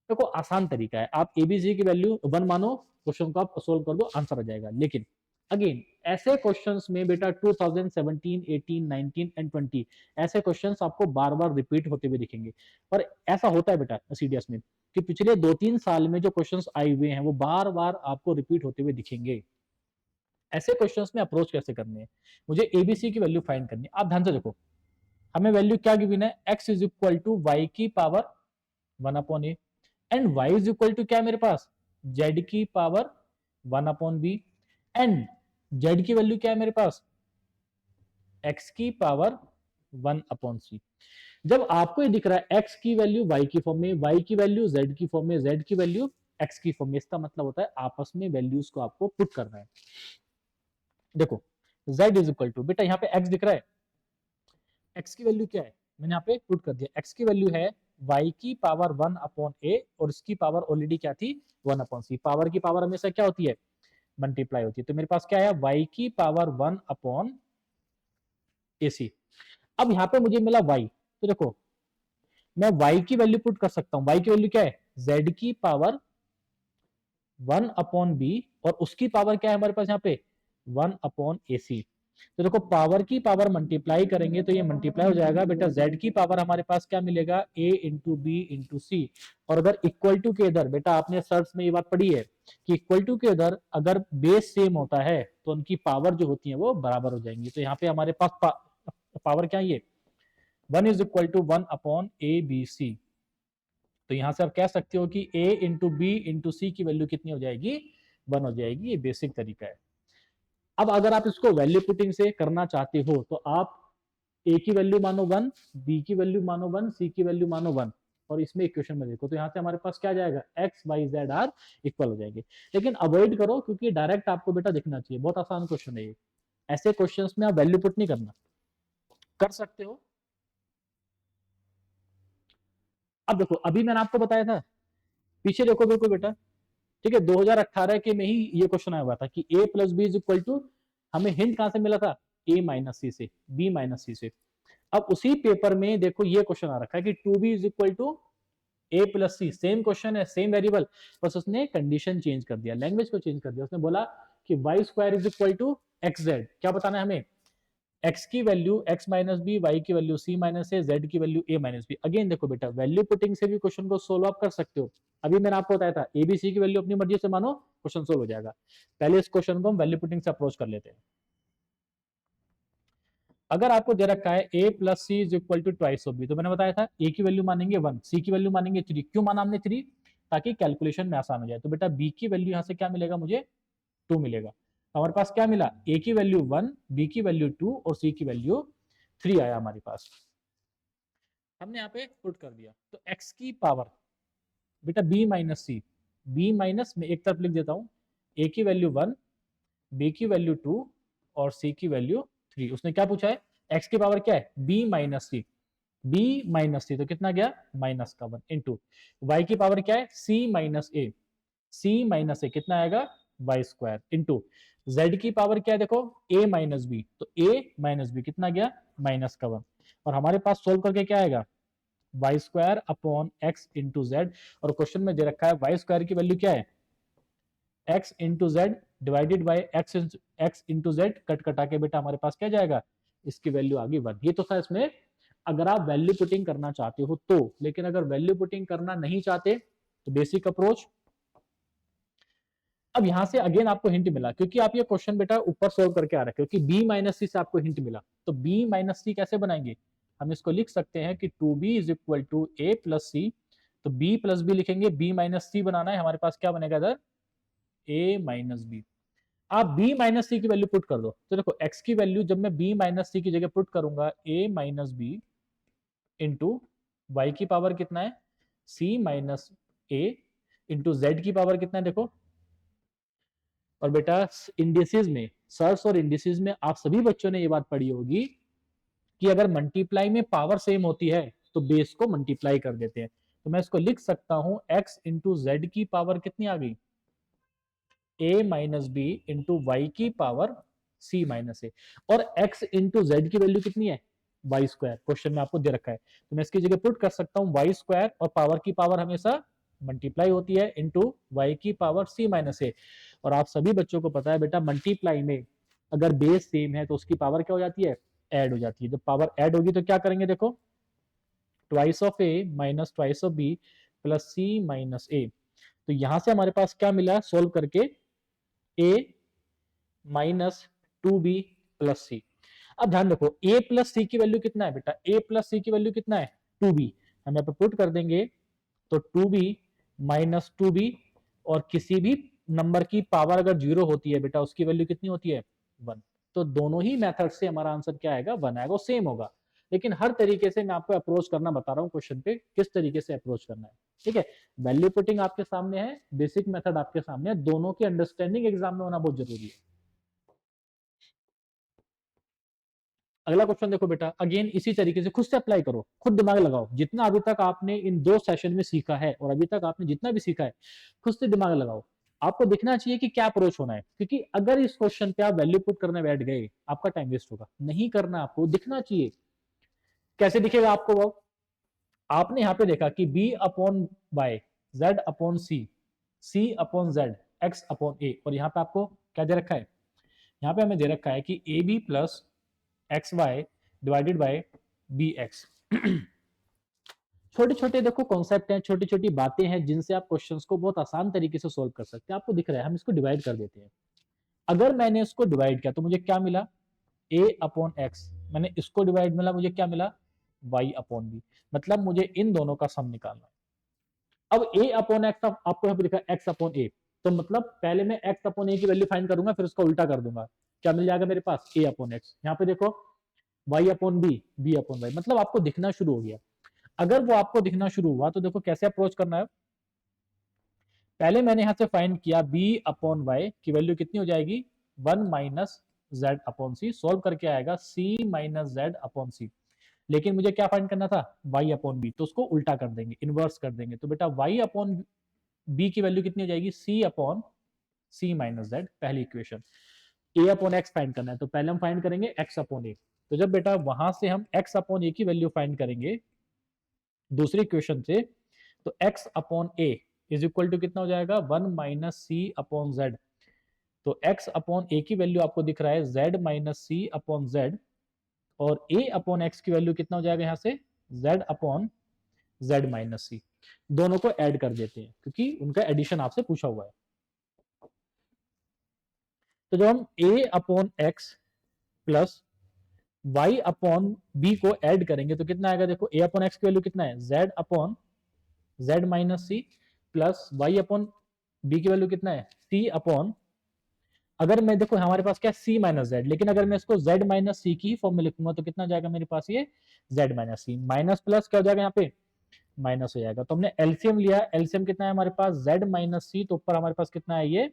देखो आसान तरीका है, आप एबीसी की वैल्यू 1 मानो, क्वेश्चन को आप सोल्व कर दो, आंसर आ जाएगा। लेकिन अगेन ऐसे क्वेश्चंस में बेटा 2017, 18, 19 एंड 20 ऐसे क्वेश्चंस आपको बार बार रिपीट होते हुए दिखेंगे। और ऐसा होता है बेटा सीडीएस में कि पिछले 2-3 साल में जो क्वेश्चंस आए हुए हैं वो बार बार आपको रिपीट होते हुए दिखेंगे। ऐसे क्वेश्चंस में अप्रोच कैसे करने हैं, मुझे एबीसी की वैल्यू फाइंड करनी है। आप ध्यान से देखो, हमें वैल्यू क्या गिवन है, x is equal to y की power 1 upon a and y is equal to क्या है मेरे पास z की power 1 upon b and z की वैल्यू क्या है मेरे पास x की पावर 1 अपॉन सी। जब आपको ये दिख रहा है x की वैल्यू y की फॉर्म में, y की वैल्यू z की फॉर्म में, z की वैल्यू x की फॉर्म में, इसका मतलब होता है आपस में वैल्यूज को आपको पुट करना है। देखो z इज इक्वल टू, बेटा यहाँ पे x दिख रहा है, x की वैल्यू क्या है मैंने यहाँ पे पुट कर दिया, x की वैल्यू है y की पावर 1 अपॉन a और इसकी पावर ऑलरेडी क्या थी 1 अपॉन सी। पावर की पावर हमेशा क्या होती है मल्टीप्लाई होती है, तो मेरे पास क्या है y की पावर 1 अपॉन ए सी। अब यहाँ पे मुझे मिला y, तो देखो मैं y की वैल्यू पुट कर सकता हूँ, y की वैल्यू क्या है z की पावर 1 अपॉन बी और उसकी पावर क्या है हमारे पास यहाँ पे 1 अपॉन ए सी। तो देखो पावर की पावर मल्टीप्लाई करेंगे तो ये मल्टीप्लाई हो जाएगा बेटा, z की पावर हमारे पास क्या मिलेगा a into B into c. और अगर इक्वल टू के इधर, बेटा आपने सर्च में ये बात पढ़ी है कि इक्वल टू के इधर अगर बेस सेम होता है तो उनकी पावर जो होती है वो बराबर हो जाएंगी। तो यहाँ पे हमारे पास पावर क्या है ये 1 is equal to 1 upon A B C. तो यहां से आप कह सकते हो कि a into B into C की वैल्यू कितनी हो जाएगी 1 हो जाएगी। ये बेसिक तरीका है। अब अगर आप इसको वैल्यू पुटिंग से करना चाहते हो तो आप a की वैल्यू मानो 1, b की वैल्यू मानो 1, c की वैल्यू मानो 1 और इसमें इक्वेशन में देखो तो यहाँ से हमारे पास क्या जाएगा x y z are equal हो जाएंगे। लेकिन अवॉइड करो क्योंकि डायरेक्ट आपको बेटा दिखना चाहिए, बहुत आसान क्वेश्चन है ये। ऐसे क्वेश्चंस में आप वैल्यू पुट नहीं करना, कर सकते हो। अब देखो अभी मैंने आपको बताया था, पीछे देखो बिल्कुल बेटा, ठीक है 2018 के में ही ये क्वेश्चन आया हुआ था कि a plus B is equal to, हमें हिंट कहां से मिला था a माइनस सी से, b माइनस सी से। अब उसी पेपर में देखो ये क्वेश्चन आ रखा है कि 2b is equal to a plus C, same question है सेम वेरिएबल, बस उसने कंडीशन चेंज कर दिया, लैंग्वेज को चेंज कर दिया। उसने बोला कि Y square is equal to X Z, क्या बताना है हमें x की value x minus B, y की value c minus A, z की value a minus B. Again देखो बेटा वैल्यू पुटिंग से भी क्वेश्चन को सोल्व आप कर सकते हो। अभी मैंने आपको बताया था एबीसी की वैल्यू अपनी मर्जी से मानो क्वेश्चन सोल्व हो जाएगा। पहले इस क्वेश्चन को हम वैल्यू पुटिंग से अप्रोच कर लेते हैं। अगर आपको दे रखा है a plus C is equal to twice of B, तो मैंने बताया था a की वैल्यू मानेंगे 1, c की वैल्यू मानेंगे 3। क्यों माना हमने 3? ताकि कैलकुलेशन में आसान हो जाए। तो बेटा b की वैल्यू यहाँ से क्या मिलेगा मुझे 2 मिलेगा। हमारे पास क्या मिला a की वैल्यू 1, b की वैल्यू 2 और c की वैल्यू 3 आया हमारे पास, हमने यहाँ पे पुट कर दिया। तो x की पावर बेटा b माइनस सी, b माइनस में एक तरफ लिख देता हूँ, a की वैल्यू 1, b की वैल्यू 2 और c की वैल्यू 3। उसने क्या पूछा है x की पावर क्या है b माइनस सी, b माइनस सी तो कितना गया माइनस का 1 इंटू y की पावर क्या है c माइनस ए, c माइनस ए कितना आएगा वाई स्क्वायर इंटू z की पावर क्या है देखो a माइनस बी, तो a माइनस बी कितना गया माइनस का 1। और हमारे पास सोल्व करके क्या आएगा Y square upon X into Z. और क्वेश्चन में दे रखा है वाई स्क्वायर की वैल्यू क्या है x into Z divided by x into Z, cut कटा के बेटा हमारे पास क्या जाएगा इसकी वैल्यू आ गई 1। ये तो था इसमें अगर आप वैल्यू पुटिंग करना चाहते हो तो, लेकिन अगर वैल्यू पुटिंग करना नहीं चाहते तो बेसिक अप्रोच। अब यहां से अगेन आपको हिंट मिला क्योंकि आप ये क्वेश्चन बेटा ऊपर सोल्व करके आ रखे हो कि b माइनस सी से आपको हिंट मिला, तो b माइनस सी कैसे बनाएंगे, हम इसको लिख सकते हैं कि 2b is equal to a plus c तो b प्लस बी लिखेंगे, b माइनस सी बनाना है, हमारे पास क्या बनेगा इधर a माइनस बी। आप b माइनस सी की वैल्यू पुट कर दो, तो देखो x की वैल्यू जब मैं b माइनस सी की जगह पुट करूंगा a minus B into Y की पावर कितना है c minus a into Z की पावर कितना है देखो। और बेटा इंडिसेस में, सर्स और इंडिसेस में आप सभी बच्चों ने ये बात पढ़ी होगी कि अगर मल्टीप्लाई में पावर सेम होती है तो बेस को मल्टीप्लाई कर देते हैं। तो मैं इसको लिख सकता हूं x इंटू जेड की पावर कितनी आ गई a minus B into Y की पावर c माइनस ए। और x इंटू जेड की वैल्यू कितनी है वाई स्क्वायर, क्वेश्चन में आपको दे रखा है, तो मैं इसकी जगह पुट कर सकता हूं वाई स्क्वायर, और पावर की पावर हमेशा मल्टीप्लाई होती है इंटू वाई की पावर c माइनस ए। और आप सभी बच्चों को पता है बेटा मल्टीप्लाई में अगर बेस सेम है तो उसकी पावर क्या हो जाती है ऐड हो जाती है। जब पावर ऐड होगी तो क्या करेंगे देखो, twice of a minus twice of B plus c minus a. तो यहां से हमारे पास क्या मिला सोल्व करके a minus two b plus c. अब ध्यान रखो a प्लस सी की वैल्यू कितना है बेटा, a प्लस सी की वैल्यू कितना है 2b, हम यहाँ पे पुट कर देंगे तो 2b माइनस 2b, और किसी भी नंबर की पावर अगर जीरो होती है बेटा उसकी वैल्यू कितनी होती है 1। तो दोनों ही मेथड से हमारा आंसर क्या आएगा 1 आएगा, सेम होगा। लेकिन हर तरीके से मैं आपको अप्रोच करना बता रहा हूँ क्वेश्चन पे किस तरीके से अप्रोच करना है, ठीक है। वैल्यू पुटिंग आपके सामने है, बेसिक मेथड आपके सामने है, दोनों की अंडरस्टैंडिंग एग्जाम में होना बहुत जरूरी है। अगला क्वेश्चन देखो बेटा, अगेन इसी तरीके से खुद से अप्लाई करो, खुद दिमाग लगाओ, जितना अभी तक आपने इन 2 सेशन में सीखा है और अभी तक आपने जितना भी सीखा है खुद से दिमाग लगाओ। आपको दिखना चाहिए कि क्या अप्रोच होना है, क्योंकि अगर इस क्वेश्चन पे आप वैल्यू पुट करने बैठ गए आपका टाइम वेस्ट होगा। नहीं करना, आपको दिखना चाहिए। कैसे दिखेगा आपको वो, आपने यहां पे देखा कि b upon y, z upon c, c upon z, x upon a, और यहां पे आपको क्या दे रखा है, यहां पे हमें दे रखा है कि A B plus X Y divided by B X. छोटे छोटे देखो कॉन्सेप्ट हैं, छोटी छोटी बातें हैं जिनसे आप क्वेश्चंस को बहुत आसान तरीके से सोल्व कर सकते हैं। आपको दिख रहा है हम इसको डिवाइड कर देते हैं। अगर मैंने इसको डिवाइड किया तो मुझे क्या मिला a अपॉन एक्स, मैंने इसको डिवाइड मिला मुझे क्या मिला y अपॉन बी, मतलब मुझे इन दोनों का सम निकालना है। अब a अपॉन एक्स आपको यहाँ पे लिखा है x अपॉन a, तो मतलब पहले मैं x अपॉन a की वैल्यू फाइंड करूंगा फिर उसका उल्टा कर दूंगा, क्या मिल जाएगा मेरे पास a अपॉन एक्स। यहाँ पे देखो y upon B, B upon Y, मतलब आपको दिखना शुरू हो गया। अगर वो आपको दिखना शुरू हुआ तो देखो कैसे अप्रोच करना है। पहले मैंने यहां से फाइंड किया b अपॉन वाई की वैल्यू कितनी हो जाएगी 1 माइनस जेड अपॉन सी, सोल्व करके आएगा c माइनस जेड अपॉन सी। लेकिन मुझे क्या फाइंड करना था y अपॉन बी, तो उसको उल्टा कर देंगे, इनवर्स कर देंगे। तो बेटा y अपॉन बी की वैल्यू कितनी हो जाएगी c अपॉन सी माइनस जेड, पहली equation. a upon x find करना है तो पहले हम फाइंड करेंगे x अपॉन ए। तो जब बेटा वहां से हम x अपॉन ए की वैल्यू फाइंड करेंगे दूसरी इक्वेशन से, तो x upon A is equal to कितना हो जाएगा 1 माइनस सी अपॉन जेड। तो x अपॉन ए की वैल्यू आपको दिख रहा है z minus C upon Z, और a अपॉन एक्स की वैल्यू कितना हो जाएगा यहां से z upon Z minus C. दोनों को ऐड कर देते हैं क्योंकि उनका एडिशन आपसे पूछा हुआ है। तो जब हम a upon x plus y upon B को ऐड करेंगे तो कितना आएगा देखो, a अपॉन एक्स की वैल्यू कितना है z upon Z minus C, plus y upon B की वैल्यू कितना है c अपॉन, अगर मैं देखो हमारे पास क्या c माइनस जेड, लेकिन अगर मैं इसको z माइनस सी की फॉर्म में लिखूंगा तो कितना जाएगा मेरे पास ये z माइनस सी, माइनस प्लस क्या हो जाएगा यहाँ पे माइनस हो जाएगा। तो हमने एलसीएम लिया, एलसीएम कितना है हमारे पास z माइनस सी, तो ऊपर हमारे पास कितना है ये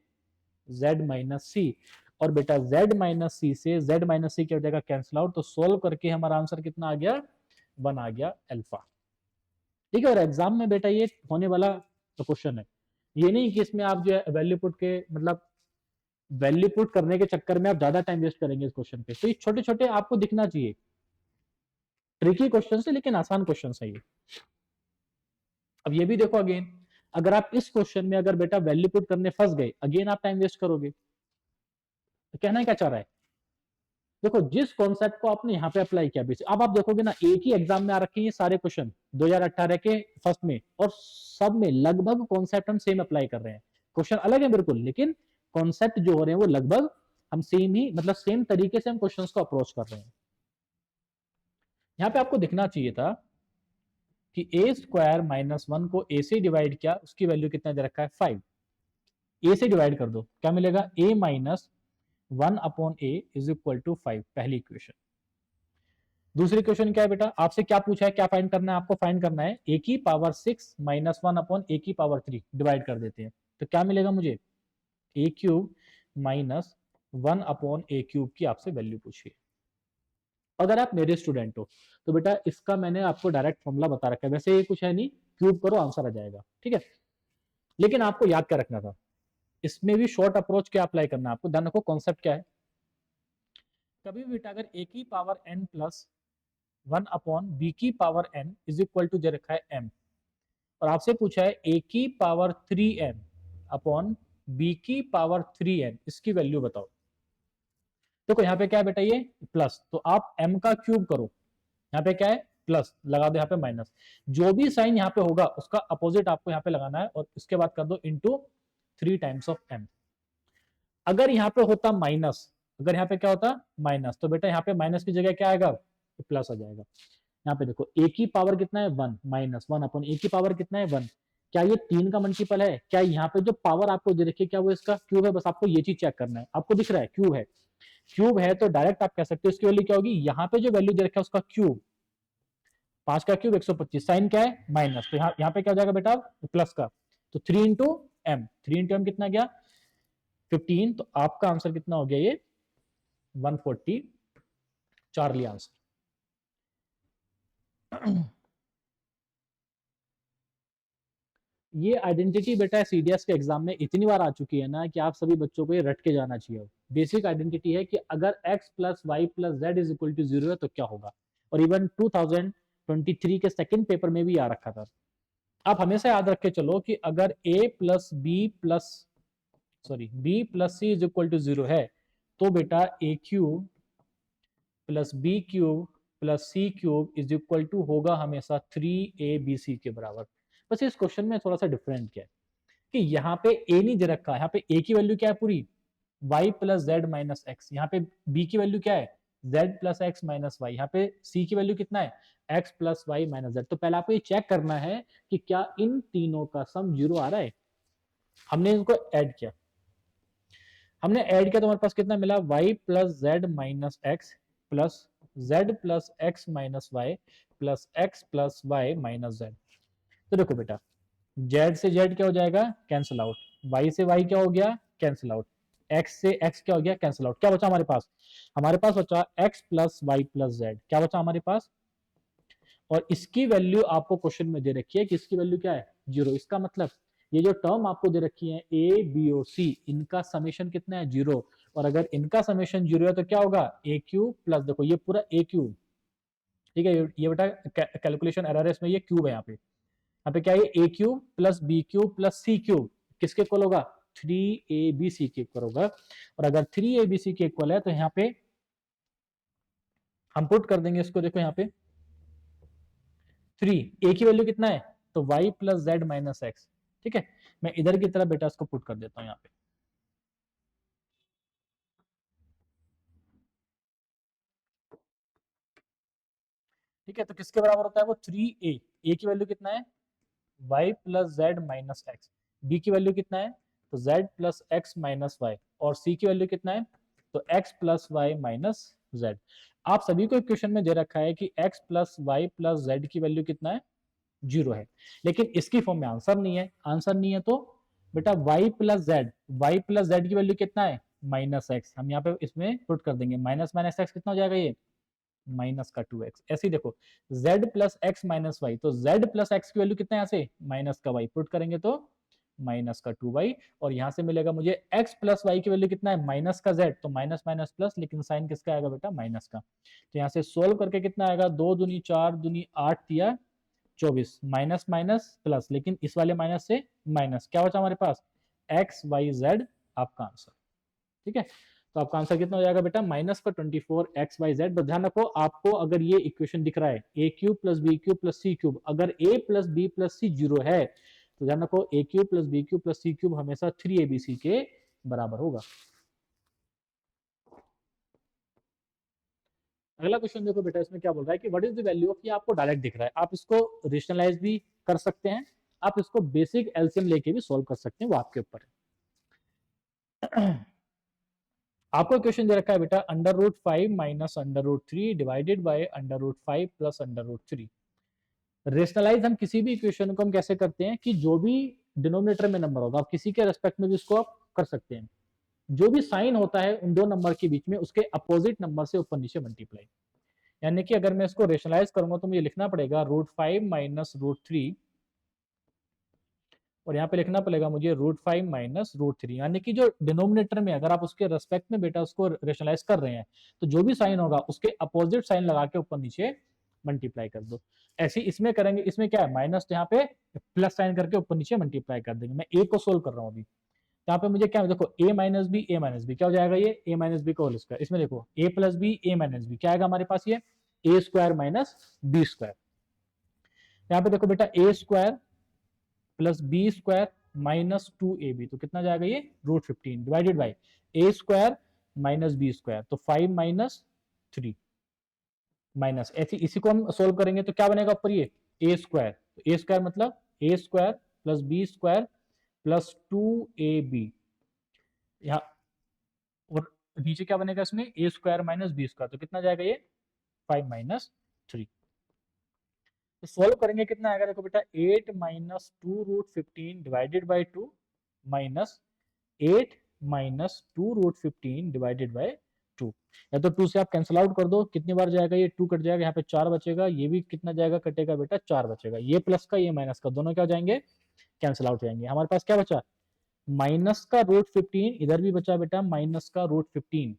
z माइनस सी, और बेटा z माइनस सी से z माइनस सी क्या हो जाएगा कैंसिल आउट। तो सोल्व करके हमारा आंसर कितना आ गया 1 आ गया अल्फा, ठीक है। और एग्जाम में बेटा ये होने वाला क्वेश्चन है, ये नहीं कि इसमें आप जो है वैल्यू पुट के मतलब वैल्यू पुट करने के चक्कर में आप ज्यादा टाइम वेस्ट करेंगे इस क्वेश्चन पे। तो ये छोटे छोटे आपको दिखना चाहिए, ट्रिकी क्वेश्चन है लेकिन आसान क्वेश्चन है ये। अब ये भी देखो अगेन, अगर आप इस क्वेश्चन में अगर बेटा वैल्यू पुट करने फंस गए अगेन आप टाइम वेस्ट करोगे। तो कहना क्या चाह रहा है, देखो जिस कॉन्सेप्ट को आपने यहाँ पे अप्लाई किया बेसिक, अब आप देखोगे ना एक ही एग्जाम में आ रखे हैं सारे क्वेश्चन 2018 के फर्स्ट में, और सब में लगभग कॉन्सेप्ट हम सेम अप्लाई कर रहे हैं। क्वेश्चन अलग है बिल्कुल, लेकिन कॉन्सेप्ट जो हो रहे हैं वो लगभग हम सेम ही मतलब सेम तरीके से हम क्वेश्चंस को अप्रोच कर रहे हैं। यहाँ पे आपको दिखना चाहिए था कि ए स्क्वायर माइनस 1 को ए से डिवाइड किया, उसकी वैल्यू कितना दे रखा है 5। ए से डिवाइड कर दो, क्या मिलेगा a minus 1 upon A is equal to 5, पहली इक्वेशन। दूसरी क्वेश्चन क्या है बेटा, आपसे क्या पूछा है, क्या फाइंड करना है, आपको फाइंड करना है ए की पावर 6 माइनस 1 अपॉन ए की पावर 3, डिवाइड कर देते हैं तो क्या मिलेगा मुझे ए क्यूब माइनस 1 अपॉन ए क्यूब की आपसे वैल्यू पूछी है। अगर आप मेरे स्टूडेंट हो तो बेटा इसका मैंने आपको डायरेक्ट फॉर्मूला बता रखा है, वैसे ये कुछ है नहीं, क्यूब करो आंसर आ जाएगा, ठीक है। लेकिन आपको याद क्या रखना था, इसमें भी शॉर्ट अप्रोच क्या अप्लाई करना है आपको, ध्यान रखो कॉन्सेप्ट क्या है। कभी भी बेटा अगर ए की power n plus 1 upon B की power n is equal to दे रखा है एम, और आपसे पूछा है ए की पावर 3n अपॉन बी की पावर 3n, इसकी वैल्यू बताओ। देखो यहाँ पे क्या है बेटा, ये प्लस, तो आप m का क्यूब करो, यहाँ पे क्या है प्लस, लगा दो यहाँ पे माइनस, जो भी साइन यहाँ पे होगा उसका अपोजिट आपको यहाँ पे लगाना है, और उसके बाद कर दो इंटू 3 टाइम्स ऑफ m। अगर यहाँ पे होता माइनस, अगर यहाँ पे क्या होता माइनस, तो बेटा यहाँ पे माइनस की जगह क्या आएगा, प्लस आ जाएगा। यहाँ पे देखो ए की पावर कितना है 1, माइनस 1 अपॉन ए की पावर कितना है 1, क्या ये 3 का मल्टीपल है, क्या यहाँ पे जो पावर आपको दे रखी है क्या वो इसका क्यूब है, बस आपको ये चीज चेक करना है। आपको दिख रहा है क्यूब है, क्यूब है तो डायरेक्ट आप कह सकते हो इसकी वैल्यू क्या होगी, यहाँ पे जो वैल्यू दे रखा है उसका क्यूब, 5 का क्यूब 125, साइन क्या है माइनस, तो यहाँ पे क्या हो जाएगा बेटा प्लस का, तो 3 इंटू एम, 3 इंटू एम कितना गया 15, तो आपका आंसर कितना हो गया ये 144 लिया आंसर। ये आइडेंटिटी बेटा सीडीएस के एग्जाम में इतनी बार आ चुकी है ना कि आप सभी बच्चों को ये रट के जाना चाहिए। बेसिक आइडेंटिटी है कि अगर x plus Y plus Z is equal to 0 है तो क्या होगा, और इवन 2023 के सेकंड पेपर में भी आ रखा था। आप हमेशा याद रख के चलो कि अगर a plus B plus B plus C is equal to 0 है तो बेटा a cube plus b cube plus c cube is equal to होगा हमेशा 3abc के बराबर। बस इस क्वेश्चन में थोड़ा सा डिफरेंट क्या है कि यहाँ पे a नहीं दे रखा है, यहाँ पे a की वैल्यू क्या है पूरी y plus Z minus X, यहाँ पे b की वैल्यू क्या है z plus X minus Y, यहाँ पे c की वैल्यू कितना है x plus Y minus Z. तो पहले आपको ये चेक करना है कि क्या इन तीनों का सम 0 आ रहा है। हमने इनको ऐड किया, हमने ऐड किया तो हमारे पास कितना मिला y plus Z minus X plus Z plus X minus Y plus X plus Y minus Z. तो देखो बेटा z से z क्या हो जाएगा कैंसिल आउट, y से y क्या हो गया कैंसिल आउट, x से x क्या हो गया कैंसिल आउट, क्या बचा हमारे पास, हमारे पास बचा x plus Y plus Z, क्या बचा हमारे पास, और इसकी वैल्यू आपको क्वेश्चन में दे रखी है कि इसकी वैल्यू क्या है 0। इसका मतलब ये जो टर्म आपको दे रखी है ए बी और सी, इनका समेशन कितना है 0, और अगर इनका समेशन 0 है तो क्या होगा ए क्यूब प्लस, देखो ये पूरा ए क्यूब, ठीक है, ये बेटा कैलकुलेशन एरर है इसमें, ये क्यूब है यहाँ पे क्या है a cube plus b cube plus c cube किसके इक्वल होगा 3abc के इक्वल होगा, और अगर 3abc के इक्वल है तो यहाँ पे हम पुट कर देंगे इसको, देखो यहाँ पे 3 ए की वैल्यू कितना है तो y plus Z minus x, ठीक है, मैं इधर की तरफ बेटा इसको पुट कर देता हूँ यहाँ पे, ठीक है, तो किसके बराबर होता है वो 3a, ए की वैल्यू कितना है y plus Z minus X, B की वैल्यू कितना है तो z plus X minus Y, और सी की वैल्यू कितना है तो x plus Y minus Z. आप सभी को इक्वेशन में दे रखा है कि x plus Y plus Z की वैल्यू कितना है 0 है, लेकिन इसकी फॉर्म में आंसर नहीं है, आंसर नहीं है तो बेटा y प्लस जेड की वैल्यू कितना है माइनस एक्स, हम यहाँ पे इसमें पुट कर देंगे, माइनस माइनस एक्स कितना हो जाएगा ये माइनस का 2x। ऐसे ही देखो z plus X minus Y, तो z प्लस एक्स की वैल्यू कितना है यहाँ से माइनस का y, पुट करेंगे तो माइनस का 2y, और यहाँ से मिलेगा मुझे x प्लस वाई की वैल्यू कितना है माइनस का z, तो माइनस माइनस प्लस, लेकिन साइन किसका आएगा बेटा माइनस का, तो यहाँ से सोल्व करके कितना आएगा 2 दूनी 4 दूनी 8 दिया 24, माइनस माइनस प्लस, लेकिन इस वाले माइनस से माइनस, क्या बचा हमारे पास एक्स वाई जेड, आपका आंसर, ठीक है। तो आपका आंसर कितना हो जाएगा बेटा माइनस का 24 एक्स वाई जेड। ध्यान रखो आपको अगर ये इक्वेशन दिख रहा है a cube plus b cube plus c cube, अगर a plus B plus c 0 है तो ध्यान रखो a cube plus b cube plus c cube हमेशा 3abc के बराबर होगा। अगला क्वेश्चन देखो बेटा, इसमें क्या बोल रहा है कि what is the value of, ये आपको डायरेक्ट दिख रहा है, आप इसको रेशनलाइज भी कर सकते हैं, आप इसको बेसिक एलसीएम लेके भी सॉल्व कर सकते हैं, वो आपके ऊपर है। आपको क्वेश्चन दे रखा है बेटा, √5 minus √3 divided by √5 plus √3। Rationalise हम किसी भी इक्वेशन को हम कैसे करते हैं कि जो भी डिनोमिनेटर में नंबर होगा, आप किसी के रेस्पेक्ट में भी इसको आप कर सकते हैं, जो भी साइन होता है उन दो नंबर के बीच में उसके अपोजिट नंबर से ऊपर नीचे मल्टीप्लाई। यानी कि अगर मैं इसको रेशनलाइज करूंगा तो मुझे लिखना पड़ेगा √5 माइनस √3, और यहाँ पे लिखना पड़ेगा मुझे √5 माइनस √3, यानी कि जो डिनोमिनेटर में अगर आप उसके रेस्पेक्ट में बेटा उसको रेशनलाइज कर रहे हैं तो जो भी साइन होगा उसके अपोजिट साइन लगा के ऊपर नीचे मल्टीप्लाई कर दो। ऐसे इसमें करेंगे, इसमें क्या है माइनस, तो यहाँ पे प्लस साइन करके ऊपर नीचे मल्टीप्लाई कर देंगे। मैं ए को सोल्व कर रहा हूँ अभी, यहाँ पे मुझे क्या है, देखो ए माइनस बी क्या हो जाएगा, ये ए माइनस बी का होल स्क्वायर, इसमें देखो a plus b a minus b क्या आएगा हमारे पास, ये a square minus b square. यहाँ पे देखो बेटा a square plus B square minus 2ab, तो कितना जाएगा ये √15 divided by a square minus b square, तो 5 माइनस 3 माइनस, ऐसी इसी को हम सोल्व करेंगे तो क्या बनेगा ऊपर, ये ए स्क्वायर, तो ए स्क्वायर मतलब a square plus B square plus 2ab, यहाँ और नीचे क्या बनेगा इसमें a square minus b square, तो कितना जाएगा ये 5 माइनस 3। तो सोल्व करेंगे कितना आएगा, देखो बेटा 8 minus 2√15 divided by 2 minus 8 minus 2√15 divided by 2, या तो 2 से आप कैंसिल आउट कर दो, कितनी बार जाएगा ये 2 कट जाएगा, यहाँ पे 4 बचेगा, ये भी कितना जाएगा कटेगा बेटा 4 बचेगा, ये प्लस का ये माइनस का दोनों क्या हो जाएंगे कैंसिल आउट हो जाएंगे। हमारे पास क्या बचा माइनस का √15, इधर भी बचा बेटा माइनस का √15,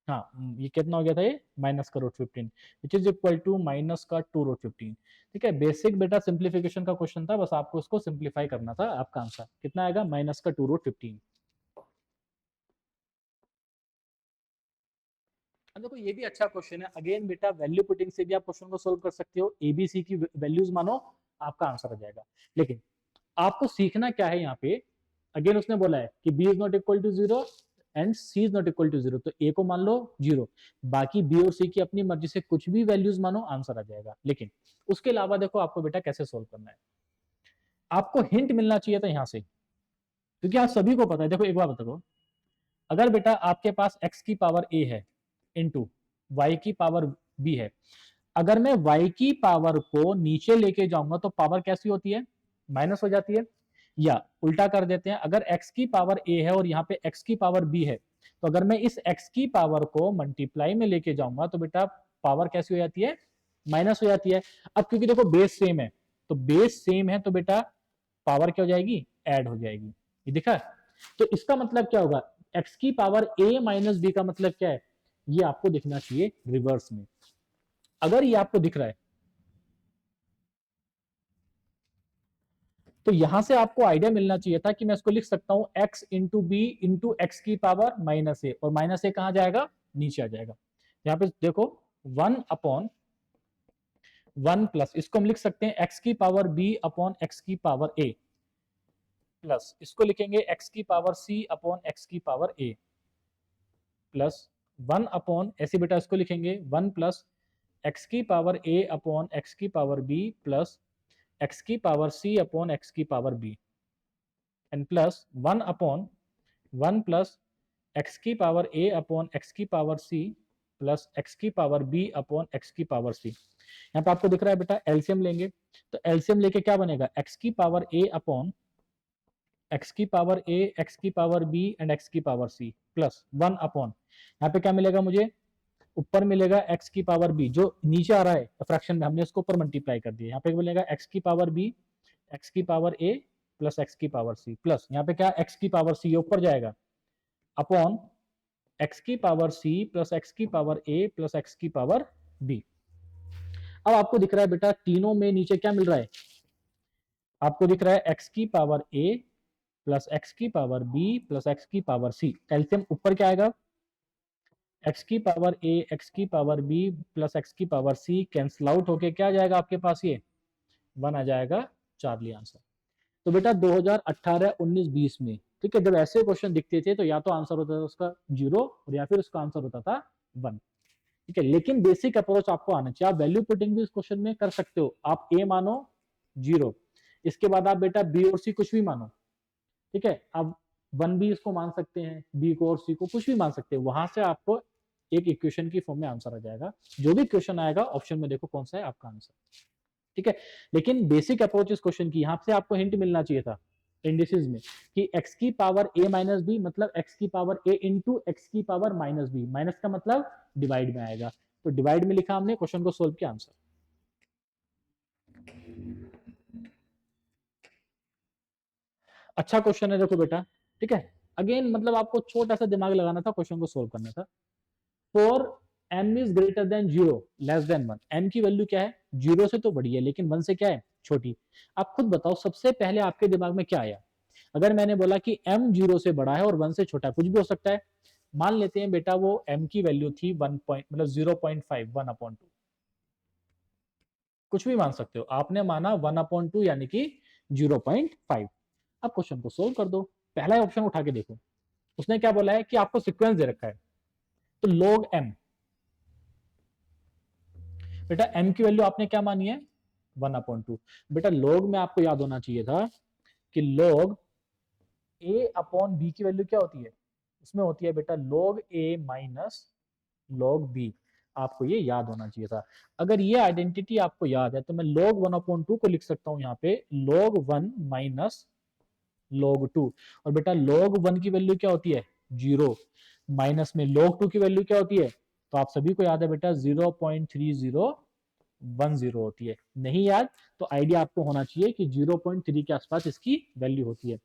हाँ ये कितना हो गया था ये माइनस का √15 which is equal to minus का 2√15। ठीक है, बेसिक बेटा सिंप्लीफिकेशन का क्वेश्चन था, बस आपको इसको सिंप्लीफाई करना था, आपका आंसर कितना आएगा माइनस का 2√15। देखो ये भी अच्छा क्वेश्चन है, अगेन बेटा वैल्यू पुटिंग से भी आप क्वेश्चन को सोल्व कर सकते हो, एबीसी की वैल्यूज मानो आपका आंसर आ जाएगा। लेकिन आपको सीखना क्या है यहाँ पे, अगेन उसने बोला है कि B is not equal to 0 and C is not equal to 0, तो ए को मान लो 0, बाकी बी और सी की अपनी मर्जी से कुछ भी वैल्यूज मानो आंसर आ जाएगा। लेकिन उसके अलावा देखो आपको बेटा कैसे सोल्व करना है, आपको हिंट मिलना चाहिए था यहाँ से, क्योंकि आप सभी को पता है। देखो एक बार बताओ, अगर बेटा आपके पास x की पावर a है इंटू y की पावर b है, अगर मैं y की पावर को नीचे लेके जाऊंगा तो पावर कैसी होती है माइनस हो जाती है, या उल्टा कर देते हैं, अगर x की पावर a है और यहाँ पे x की पावर b है, तो अगर मैं इस x की पावर को मल्टीप्लाई में लेके जाऊंगा तो बेटा पावर कैसी हो जाती है माइनस हो जाती है। अब क्योंकि देखो बेस सेम है, तो बेस सेम है तो बेटा पावर क्या हो जाएगी ऐड हो जाएगी, ये दिखा। तो इसका मतलब क्या होगा, x की पावर a माइनस बी का मतलब क्या है, ये आपको दिखना चाहिए रिवर्स में। अगर ये आपको दिख रहा है तो यहां से आपको आइडिया मिलना चाहिए था कि मैं इसको लिख सकता हूं x into B into X की पावर माइनस ए, और माइनस ए कहां जाएगा नीचे आ जाएगा। यहाँ पे देखो 1/1 प्लस, इसको हम लिख सकते हैं x की पावर b अपॉन एक्स की पावर a, प्लस इसको लिखेंगे x की पावर c अपॉन एक्स की पावर a, प्लस 1 अपॉन ऐसे बेटा इसको लिखेंगे 1 प्लस एक्स की पावर a अपॉन एक्स की पावर b प्लस एक्स की पावर c अपॉन एक्स की power b, and plus 1 upon 1 plus X की पावर a अपॉन एक्स की पावर c प्लस एक्स की पावर b अपॉन एक्स की पावर c। यहाँ पे आपको दिख रहा है बेटा एलसीएम लेंगे, तो एलसीएम लेके क्या बनेगा एक्स की पावर a अपॉन एक्स की पावर a एक्स की पावर b एंड एक्स की पावर c प्लस 1 अपॉन, यहाँ पे क्या मिलेगा मुझे ऊपर मिलेगा x की पावर b, जो नीचे आ रहा है फ्रैक्शन में हमने उसको ऊपर मल्टीप्लाई कर दिया, यहाँ पे मिलेगा x की पावर b x की पावर a प्लस x की पावर c, प्लस यहाँ पे क्या x की पावर c ऊपर जाएगा अपॉन x की पावर c प्लस x की पावर a प्लस x की पावर b। अब आपको दिख रहा है बेटा तीनों में नीचे क्या मिल रहा है, आपको दिख रहा है x की पावर a प्लस x की पावर b प्लस x की पावर c, एलसीएम ऊपर क्या आएगा x की पावर a x की पावर b प्लस x की पावर c कैंसिल आउट होके क्या आ जाएगा आपके पास ये 1 आ जाएगा, चार्ली आंसर। तो बेटा 2018 19 20 में ठीक है, जब ऐसे क्वेश्चन दिखते थे तो या तो आंसर होता था उसका 0 और या फिर उसका आंसर होता था 1। ठीक है, लेकिन बेसिक अप्रोच आपको आना चाहिए। आप वैल्यू पुटिंग भी इस क्वेश्चन में कर सकते हो। आप ए मानो 0, इसके बाद आप बेटा बी और सी कुछ भी मानो, ठीक है, आप 1 भी इसको मान सकते हैं, बी को और सी को कुछ भी मान सकते हैं, वहां से आपको एक इक्वेशन की फॉर्म में आंसर आ जाएगा। जो भी क्वेश्चन आएगा ऑप्शन में देखो कौन सा है आपका आंसर, ठीक है। लेकिन बेसिक अप्रोच इस क्वेश्चन की, यहाँ से आपको हिंट मिलना चाहिए था इंडिसेस में कि x की पावर a माइनस बी मतलब x की पावर a इंटू एक्स की पावर माइनस बी, माइनस का मतलब डिवाइड में आएगा, तो डिवाइड में लिखा हमने, क्वेश्चन को सोल्व किया, आंसर। अच्छा क्वेश्चन है देखो बेटा, ठीक है। अगेन मतलब आपको छोटा सा दिमाग लगाना था, क्वेश्चन को सोल्व करना था। For m is greater then 0 less than 1, m की वैल्यू क्या है, 0 से तो बड़ी है लेकिन 1 से क्या है, छोटी। आप खुद बताओ सबसे पहले आपके दिमाग में क्या आया। अगर मैंने बोला कि m 0 से बड़ा है और 1 से छोटा है, कुछ भी हो सकता है। मान लेते हैं बेटा वो m की वैल्यू थी 1 पॉइंट मतलब 0.5, 1/2, कुछ भी मान सकते हो। आपने माना 1/2 यानी कि 0.5। अब क्वेश्चन को सोल्व कर दो। पहला ऑप्शन उठा के देखो, उसने क्या बोला है कि आपको सीक्वेंस दे रखा है, तो log m, बेटा m की वैल्यू आपने क्या मानी है, 1/2। बेटा log में आपको याद होना चाहिए था कि log a अपॉन b की वैल्यू क्या होती है, उसमें होती है बेटा log a minus log b। आपको ये याद होना चाहिए था। अगर ये आइडेंटिटी आपको याद है तो मैं log 1/2 को लिख सकता हूं यहाँ पे log 1 माइनस log 2। और बेटा log 1 की वैल्यू क्या होती है, 0, माइनस में log 2 की वैल्यू क्या होती है, तो आप सभी को याद है बेटा 0.3010 होती है। नहीं याद तो आइडिया आपको होना चाहिए कि 0.3 के आसपास इसकी वैल्यू होती है।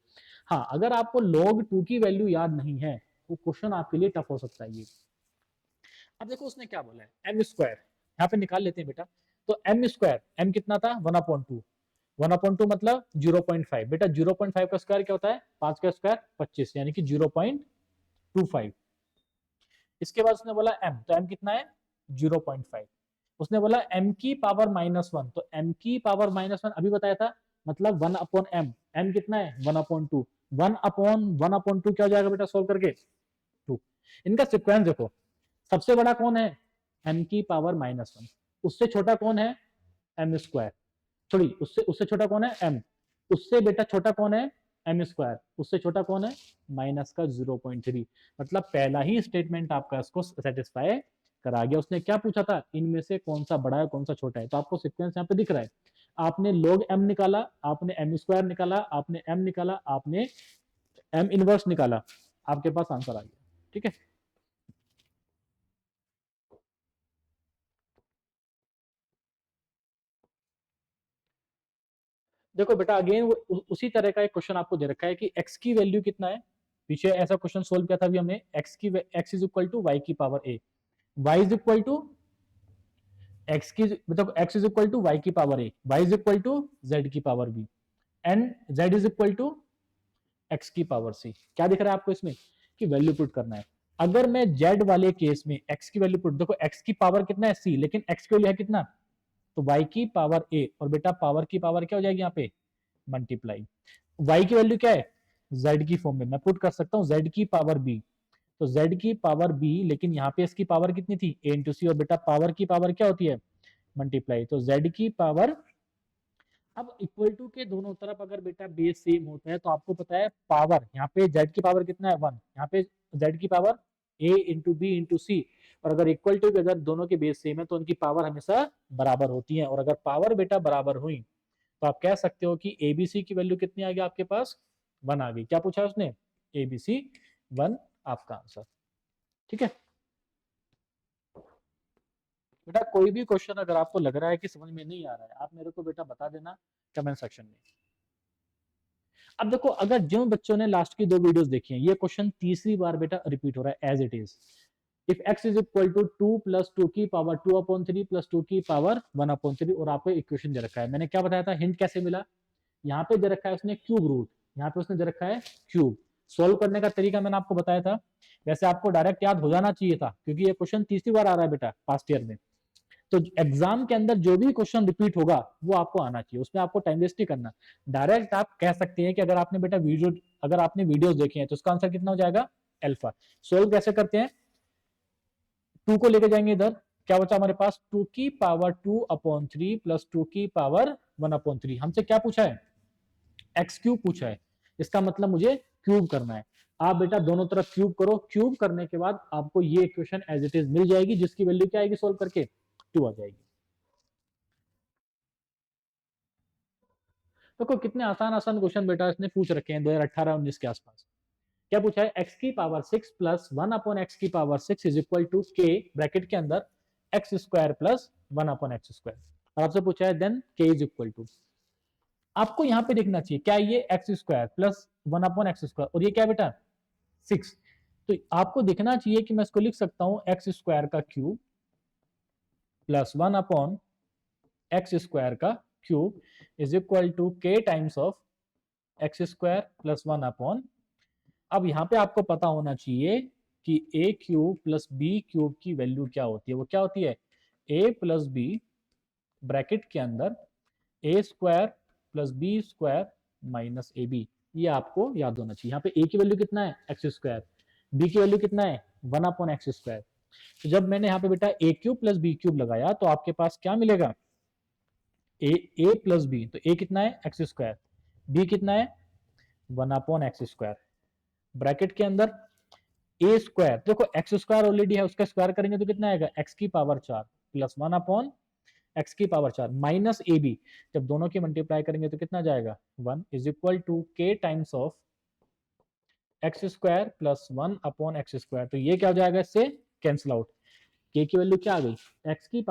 हाँ, अगर आपको log 2 की वैल्यू याद नहीं है तो क्वेश्चन आपके लिए टफ हो सकता है ये। अब देखो उसने क्या बोला है, एम स्क्वायर, यहाँ पे निकाल लेते हैं बेटा। तो एम स्क्वायर, एम कितना था 1/2, 1/2 मतलब 0.5। बेटा 0.5 का स्क्वायर क्या होता है, 5 का स्क्वायर 25, यानी कि 0.25। इसके बाद उसने बोला m, तो m कितना है 0.5। उसने बोला m की पावर -1, तो m की पावर -1 अभी बताया था, मतलब 1/m, m कितना है 1/2, 1/1/2 क्या हो जाएगा बेटा सोल्व करके 2। इनका सिक्वेंस देखो, सबसे बड़ा कौन है m की पावर -1, उससे छोटा कौन है m स्क्वायर, सॉरी उससे उससे छोटा कौन है m, उससे बेटा छोटा कौन है m स्क्वायर, उससे छोटा कौन है माइनस का 0.3। मतलब पहला ही स्टेटमेंट आपका इसको सेटिस्फाई करा गया। उसने क्या पूछा था, इनमें से कौन सा बड़ा है कौन सा छोटा है, तो आपको सीक्वेंस यहाँ पे दिख रहा है। आपने log m निकाला, आपने m स्क्वायर निकाला, आपने m निकाला, आपने m इनवर्स निकाला, आपके पास आंसर आ गया, ठीक है। देखो बेटा अगेन उसी तरह का एक क्वेश्चन आपको दे रखा है कि x की वैल्यू कितना है। पीछे ऐसा क्वेश्चन सोल्व किया था अभी हमने, x is equal to y की power a, y is equal to x की मतलब x is equal to y की power a, y is equal to z की power b, and z is equal to x की पावर c। क्या दिख रहा है आपको इसमें कि वैल्यू पुट करना है। अगर मैं z वाले केस में x की वैल्यू पुट, देखो x की पावर कितना है c, लेकिन x की वैल्यू है कितना, तो y की पावर a, और बेटा पावर की पावर क्या हो जाएगी यहाँ पे मल्टीप्लाई। y की वैल्यू क्या है z की फॉर्म में, मैं पुट कर सकता हूँ z की पावर b, तो z की पावर b, लेकिन यहाँ पे इसकी पावर कितनी थी a इंटू सी, और बेटा पावर की पावर क्या होती है मल्टीप्लाई, तो z की पावर। अब इक्वल टू के दोनों तरफ अगर बेटा बेस सेम होता है तो आपको पता है पावर, यहाँ पे z की पावर कितना है 1, यहाँ पे z की power a into B into c. और अगर इक्वल टू अगर दोनों के बेस सेम है तो उनकी पावर हमेशा बराबर होती है, और अगर पावर बेटा बराबर हुई तो आप कह सकते हो कि एबीसी की वैल्यू कितनी आ गई आपके पास 1 आ गई। क्या पूछा उसने, एबीसी 1 आपका आंसर, ठीक है। बेटा कोई भी क्वेश्चन अगर आपको लग रहा है कि समझ में नहीं आ रहा है, आप मेरे को बेटा बता देना कमेंट सेक्शन में। अब देखो अगर जिन बच्चों ने लास्ट की 2 वीडियोस देखी हैं, ये क्वेश्चन तीसरी बार बेटा रिपीट हो रहा है as it is. If x is equal to 2 plus 2 की पावर 2/3 प्लस 2 की पावर 1/3, और आपको इक्वेशन दे रखा है। मैंने क्या बताया था, हिंट कैसे मिला, यहाँ पे दे रखा है उसने क्यूब रूट, यहाँ पे उसने दे रखा है क्यूब। सोल्व करने का तरीका मैंने आपको बताया था, वैसे आपको डायरेक्ट याद हो जाना चाहिए था क्योंकि ये क्वेश्चन तीसरी बार आ रहा है बेटा पास्ट ईयर में। तो एग्जाम के अंदर जो भी क्वेश्चन रिपीट होगा वो आपको आना चाहिए, उसमें आपको टाइम वेस्ट नहीं करना। डायरेक्ट आप कह सकते हैं कि अगर आपने बेटा वीडियो, अगर आपने वीडियोस देखे हैं तो उसका आंसर कितना हो जाएगा अल्फा। सोल्व कैसे करते हैं, 2 को लेके जाएंगे इधर, क्या बचा हमारे पास 2 की पावर 2/3 प्लस 2 की पावर 1/3। हमसे क्या पूछा है, एक्स क्यूब पूछा है, इसका मतलब मुझे क्यूब करना है। आप बेटा दोनों तरफ क्यूब करो, क्यूब करने के बाद आपको ये इक्वेशन एज इट इज मिल जाएगी, जिसकी वैल्यू क्या आएगी सोल्व करके 2 आ जाएगी। देखो कितने आसान आसान क्वेश्चन बेटा इसने पूछ रखे हैं 2018-19 के आसपास। क्या पूछा है, एक्स की पावर 6 प्लस 1/x⁶ इज इक्वल टू के ब्रैकेट के अंदर एक्स स्क्वायर प्लस 1/x²। और आपसे पूछा है देन के इज इक्वल टू, आपको यहां पे देखना चाहिए क्या ये एक्स स्क्वायर प्लस 1/x² और ये क्या बेटा 6। तो आपको देखना चाहिए कि मैं इसको लिख सकता हूं एक्स स्क्वायर का क्यूब प्लस 1/x² का क्यूब इज इक्वल टू के टाइम्स ऑफ x² प्लस 1/। अब यहां पे आपको पता होना चाहिए कि a cube plus b cube की वैल्यू क्या होती है, वो क्या होती है a प्लस बी ब्रैकेट के अंदर a² plus b² minus ab। ये आपको याद होना चाहिए। यहाँ पे a की वैल्यू कितना है x², b की वैल्यू कितना है 1/x²। तो जब मैंने यहाँ पे बेटा a cube plus b cube लगाया तो आपके पास क्या मिलेगा a प्लस b, तो a कितना है x², b कितना है 1/x²। ब्रैकेट के अंदर ए स्क्वायर, देखो एक्स स्क्वायर ऑलरेडी है, उसका स्क्वायर करेंगे तो कितना आएगा x⁴ plus 1/x⁴ minus A B, जब दोनों की मल्टीप्लाई करेंगे तो कितना जाएगा 1 इज इक्वल टू के times of x² plus 1/x²। तो ये क्या हो जाएगा, इससे कैंसिल आउट, के की वैल्यू क्या आ गई x⁴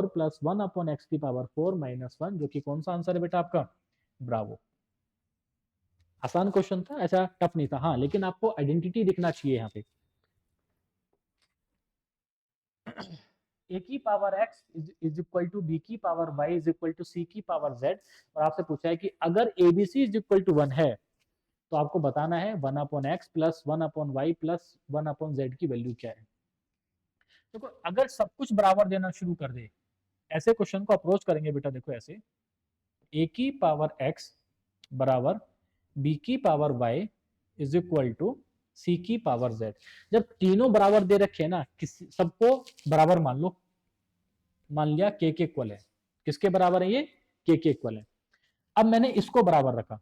प्लस 1/x⁴ माइनस 1, जो कि कौन सा आंसर है बेटा आपका ब्रावो। आसान क्वेश्चन था, ऐसा टफ नहीं था। हाँ लेकिन आपको आइडेंटिटी दिखना चाहिए यहाँ पे, a की power x is equal to B की power y is equal to सी की पावर z। और आपसे पूछा है कि अगर ABC इज इक्वल टू 1 है तो आपको बताना है 1/x plus 1/y plus 1/z की वैल्यू क्या है। देखो अगर सब कुछ बराबर देना शुरू कर दे, ऐसे क्वेश्चन को अप्रोच करेंगे बेटा, देखो ऐसे a की पावर x बराबर b की power y is equal to सी की पावर z। जब तीनों बराबर दे रखे हैं ना, किसी सबको बराबर मान लो, मान लिया के इक्वल है, किसके बराबर है ये के इक्वल है। अब मैंने इसको बराबर रखा,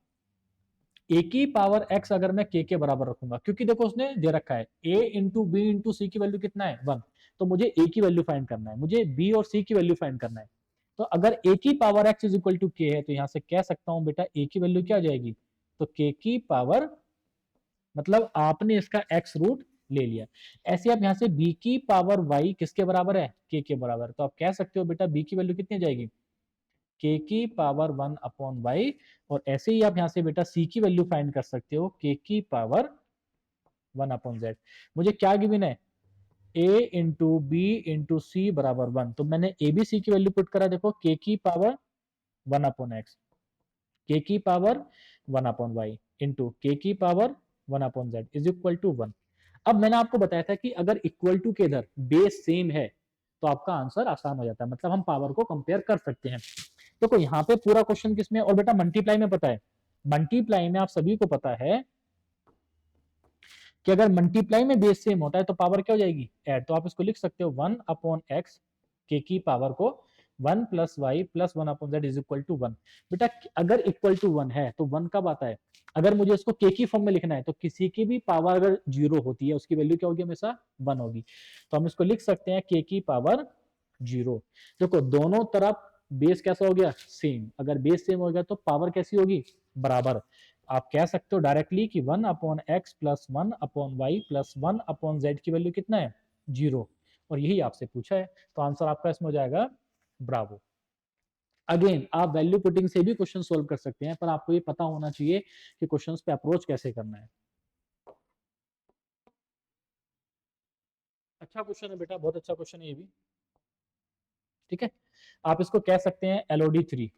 ए की पावर एक्स अगर मैं के बराबर रखूंगा, क्योंकि देखो उसने दे रखा है ए इंटू बी इंटू सी की वैल्यू कितना है 1, तो मुझे ए की वैल्यू फाइंड करना है, मुझे बी और सी की वैल्यू फाइंड करना है। तो अगर ए की power X is equal to K है तो यहां से कह सकता हूं बेटा ए की वैल्यू क्या आ जाएगी, तो के की पावर, मतलब आपने इसका एक्स रूट ले लिया। ऐसे आप यहां से बी की पावर वाई किसके बराबर है के बराबर, तो आप कह सकते हो बेटा बी की वैल्यू कितनी जाएगी के की पावर 1/y। और ऐसे ही आप यहां से बेटा सी की वैल्यू फाइंड कर सकते हो के की पावर 1/z। मुझे क्या गिवन है a इंटू बी इंटू सी बराबर 1, तो मैंने ए बी सी की वैल्यू पुट करा, देखो के की पावर 1/x, के की पावर 1/y इंटू के की power 1/z is equal to 1। अब मैंने आपको बताया था कि अगर इक्वल टू के इधर बेस सेम है तो आपका आंसर आसान हो जाता है, मतलब हम पावर को कंपेयर कर सकते हैं। देखो यहाँ पे पूरा क्वेश्चन किसमें, और बेटा मल्टीप्लाई में पता है, मल्टीप्लाई में आप सभी को पता है कि अगर मल्टीप्लाई में बेस सेम होता है तो पावर क्या हो जाएगी ऐड। तो आप इसको लिख सकते हो 1/x के की पावर को 1 plus Y plus 1/z is equal to 1। बेटा अगर इक्वल टू 1 है तो 1 कब आता है, अगर मुझे इसको के की फॉर्म में लिखना है तो किसी की भी पावर अगर 0 होती है उसकी वैल्यू क्या होगी हमेशा 1 होगी। तो हम इसको लिख सकते हैं के की पावर 0। देखो दोनों तरफ बेस कैसा हो गया सेम, अगर बेस सेम हो गया तो पावर कैसी होगी बराबर। आप कह सकते हो डायरेक्टली कि 1/x plus 1/y plus 1/z की वैल्यू कितना है 0, और यही आपसे पूछा है, तो आंसर आपका इसमें हो जाएगा ब्रावो। अगेन आप वैल्यू पुटिंग से भी क्वेश्चन सोल्व कर सकते हैं, पर आपको ये पता होना चाहिए कि क्वेश्चंस पे अप्रोच कैसे करना है। अच्छा क्वेश्चन है बेटा, बहुत अच्छा क्वेश्चन है ये भी, ठीक है। आप इसको कह सकते हैं LOD 3,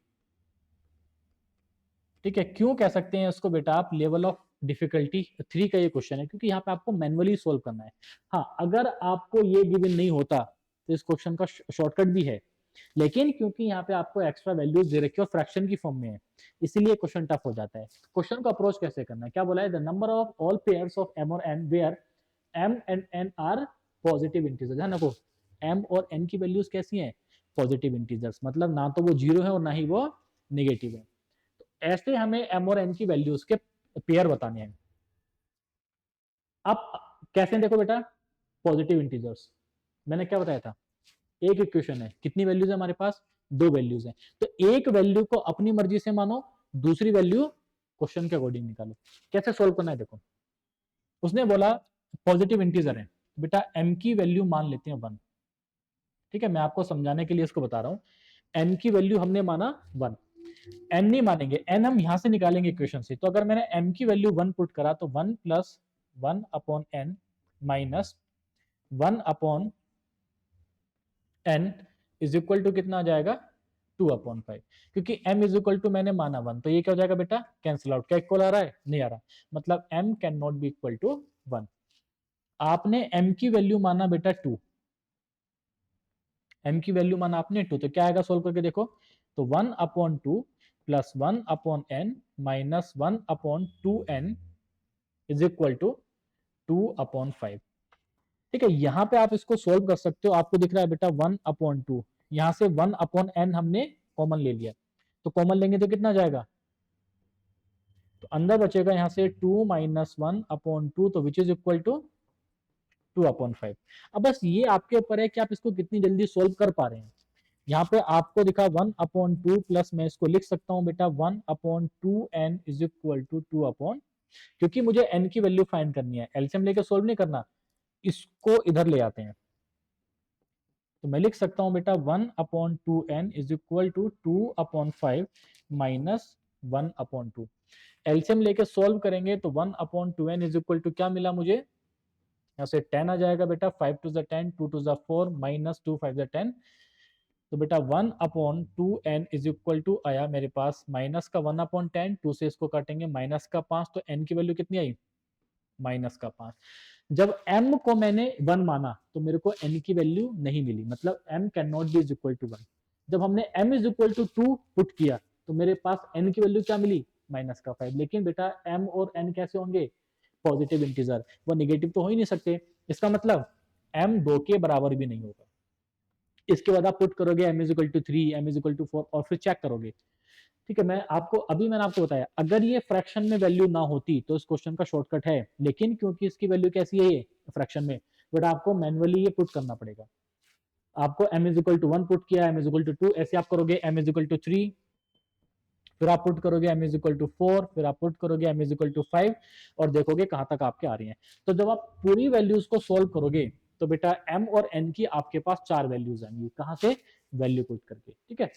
ठीक है। क्यों कह सकते हैं इसको बेटा आप, लेवल ऑफ डिफिकल्टी 3 का ये क्वेश्चन है, क्योंकि यहाँ पे आपको मैनुअली सोल्व करना है। हाँ अगर आपको ये गिवन नहीं होता तो इस क्वेश्चन का शॉर्टकट भी है, लेकिन क्योंकि यहाँ पे आपको एक्स्ट्रा वैल्यूज दे रखी है और फ्रैक्शन की फॉर्म में है, इसीलिए क्वेश्चन टफ हो जाता है। क्वेश्चन को अप्रोच कैसे करना है, क्या बोला है, the number of all pairs of m और n where m and n are positive integer है ना। m और n की वैल्यूज कैसी हैं, पॉजिटिव इंटीजर्स, मतलब ना तो वो जीरो है और ना ही वो नेगेटिव है। तो ऐसे हमें m और n की वैल्यूज के पेयर बताने हैं। अब कैसे देखो बेटा, पॉजिटिव इंटीजर्स, मैंने क्या बताया था, एक इक्वेशन है, कितनी वैल्यूज है हमारे पास, दो वैल्यूज है, तो एक वैल्यू को अपनी मर्जी से मानो, दूसरी वैल्यू क्वेश्चन के अकॉर्डिंग निकालो। कैसे सोल्व करना है देखो, उसने बोला पॉजिटिव इंटीजर है, बेटा m की वैल्यू मान लेते हैं 1, ठीक है, मैं आपको समझाने के लिए इसको बता रहा हूं, n की वैल्यू हमने माना 1, n नहीं मानेंगे, n हम यहां से निकालेंगे इक्वेशन से, तो अगर मैंने m की वैल्यू 1 पुट करा तो 1 plus 1 upon n minus 1 upon n is equal to कितना आ जाएगा, 2 अपॉन 5, क्योंकि m इज इक्वल टू मैंने माना 1, तो ये क्या हो जाएगा बेटा, कैंसिल आउट, क्या इक्वल आ रहा है, नहीं आ रहा, मतलब m can not be equal to 1। आपने m की वैल्यू माना बेटा 2, m की वैल्यू माना आपने 2, तो क्या आएगा सोल्व करके देखो, तो 1 upon 2 plus 1 upon n minus 1 upon 2n is equal to 2 upon 5। ठीक है, यहां पे आप इसको सोल्व कर सकते हो, आपको दिख रहा है बेटा 1 अपॉन 2, यहां से 1 अपॉन n हमने कॉमन ले लिया, तो कॉमन लेंगे तो कितना जाएगा, तो अंदर बचेगा यहां से 2 माइनस 1 अपॉन 2, तो which is equal to 2 upon 5। अब बस ये आपके ऊपर है कि आप इसको कितनी जल्दी सोल्व कर पा रहे हैं। यहाँ पे आपको दिखा 1 अपॉन 2 प्लस मैं इसको लिख सकता हूँ बेटा 1 upon 2n is equal to 2 upon, क्योंकि मुझे n की वैल्यू फाइंड करनी है, एलसीएम लेके सोल्व नहीं करना, इसको इधर ले आते हैं, तो मैं लिख सकता हूं बेटा 1 upon 2n is equal to 2 upon 5 minus 1 upon 2। LCM लेके सोल्व करेंगे तो 1 upon 2n is equal to क्या मिला मुझे, यहाँ से 10 आ जाएगा बेटा, 5 टू ज 10, 2 टू ज 4 माइनस 2 5 ज 10, तो बेटा 1 upon 2n is equal to आया मेरे पास माइनस का 1 अपॉन 10, 2 से इसको काटेंगे माइनस का 5, तो n की वैल्यू कितनी आई, माइनस का 5। जब m को मैंने 1 माना तो मेरे को n की वैल्यू नहीं मिली, मतलब m can not be is equal to 1। जब हमने m is equal to 2 put किया तो मेरे पास n की वैल्यू क्या मिली, माइनस का 5। लेकिन बेटा m और n कैसे होंगे, पॉजिटिव इंटीजर, वो निगेटिव तो हो ही नहीं सकते, इसका मतलब m 2 के बराबर भी नहीं होगा। इसके बाद आप पुट करोगे m is equal to 3, m is equal to 4 और फिर चेक करोगे। ठीक है, मैंने आपको बताया अगर ये फ्रैक्शन में वैल्यू ना होती तो इस क्वेश्चन का शॉर्टकट है, लेकिन क्योंकि इसकी वैल्यू कैसी है ये फ्रैक्शन में, बट आपको मैनुअली ये पुट करना पड़ेगा। आपको m is equal to 1 put किया, m इज इक्वल टू 2, ऐसे आप करोगे m इज इक्वल टू 3, फिर आप पुट करोगे m इज इक्वल टू 4, फिर आप पुट करोगे m इज इक्वल टू 5 और देखोगे कहां तक आपके आ रही हैं। तो जब आप पूरी वैल्यूज को सोल्व करोगे तो बेटा m और n की आपके पास 4 वैल्यूज आएंगी, कहां से, वैल्यू पुट करके। ठीक है,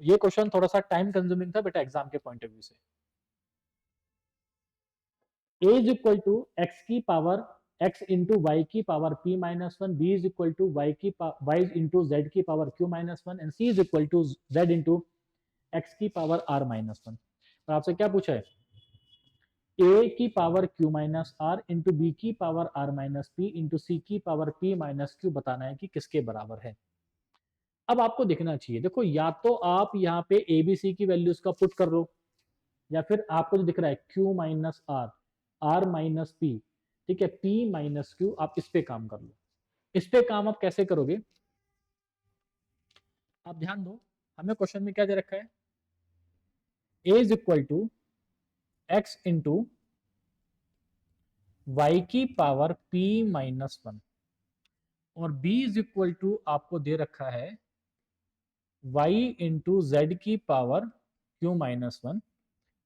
ये क्वेश्चन थोड़ा सा टाइम कंज्यूमिंग था बेटा एग्जाम के पॉइंट ऑफ व्यू से। a is equal to X की पावर x इंटू वाई की power p minus 1, b is equal to y into Z की power q minus 1 and c is equal to z into x की पावर r माइनस 1। तो आपसे क्या पूछा है, a की power q minus r into B की power r minus p into c की पावर p माइनस q बताना है कि किसके बराबर है। अब आपको देखना चाहिए, देखो या तो आप यहाँ पे ए बी सी की वैल्यूज का पुट कर लो, या फिर आपको जो दिख रहा है Q minus R, R minus P, ठीक है, P माइनस क्यू, आप इस पे काम कर लो। इस पे काम आप कैसे करोगे, आप ध्यान दो, हमें क्वेश्चन में क्या दे रखा है, A is equal to X into Y की पावर P माइनस 1 और B इज इक्वल टू आपको दे रखा है y इंटू जेड की पावर Q माइनस 1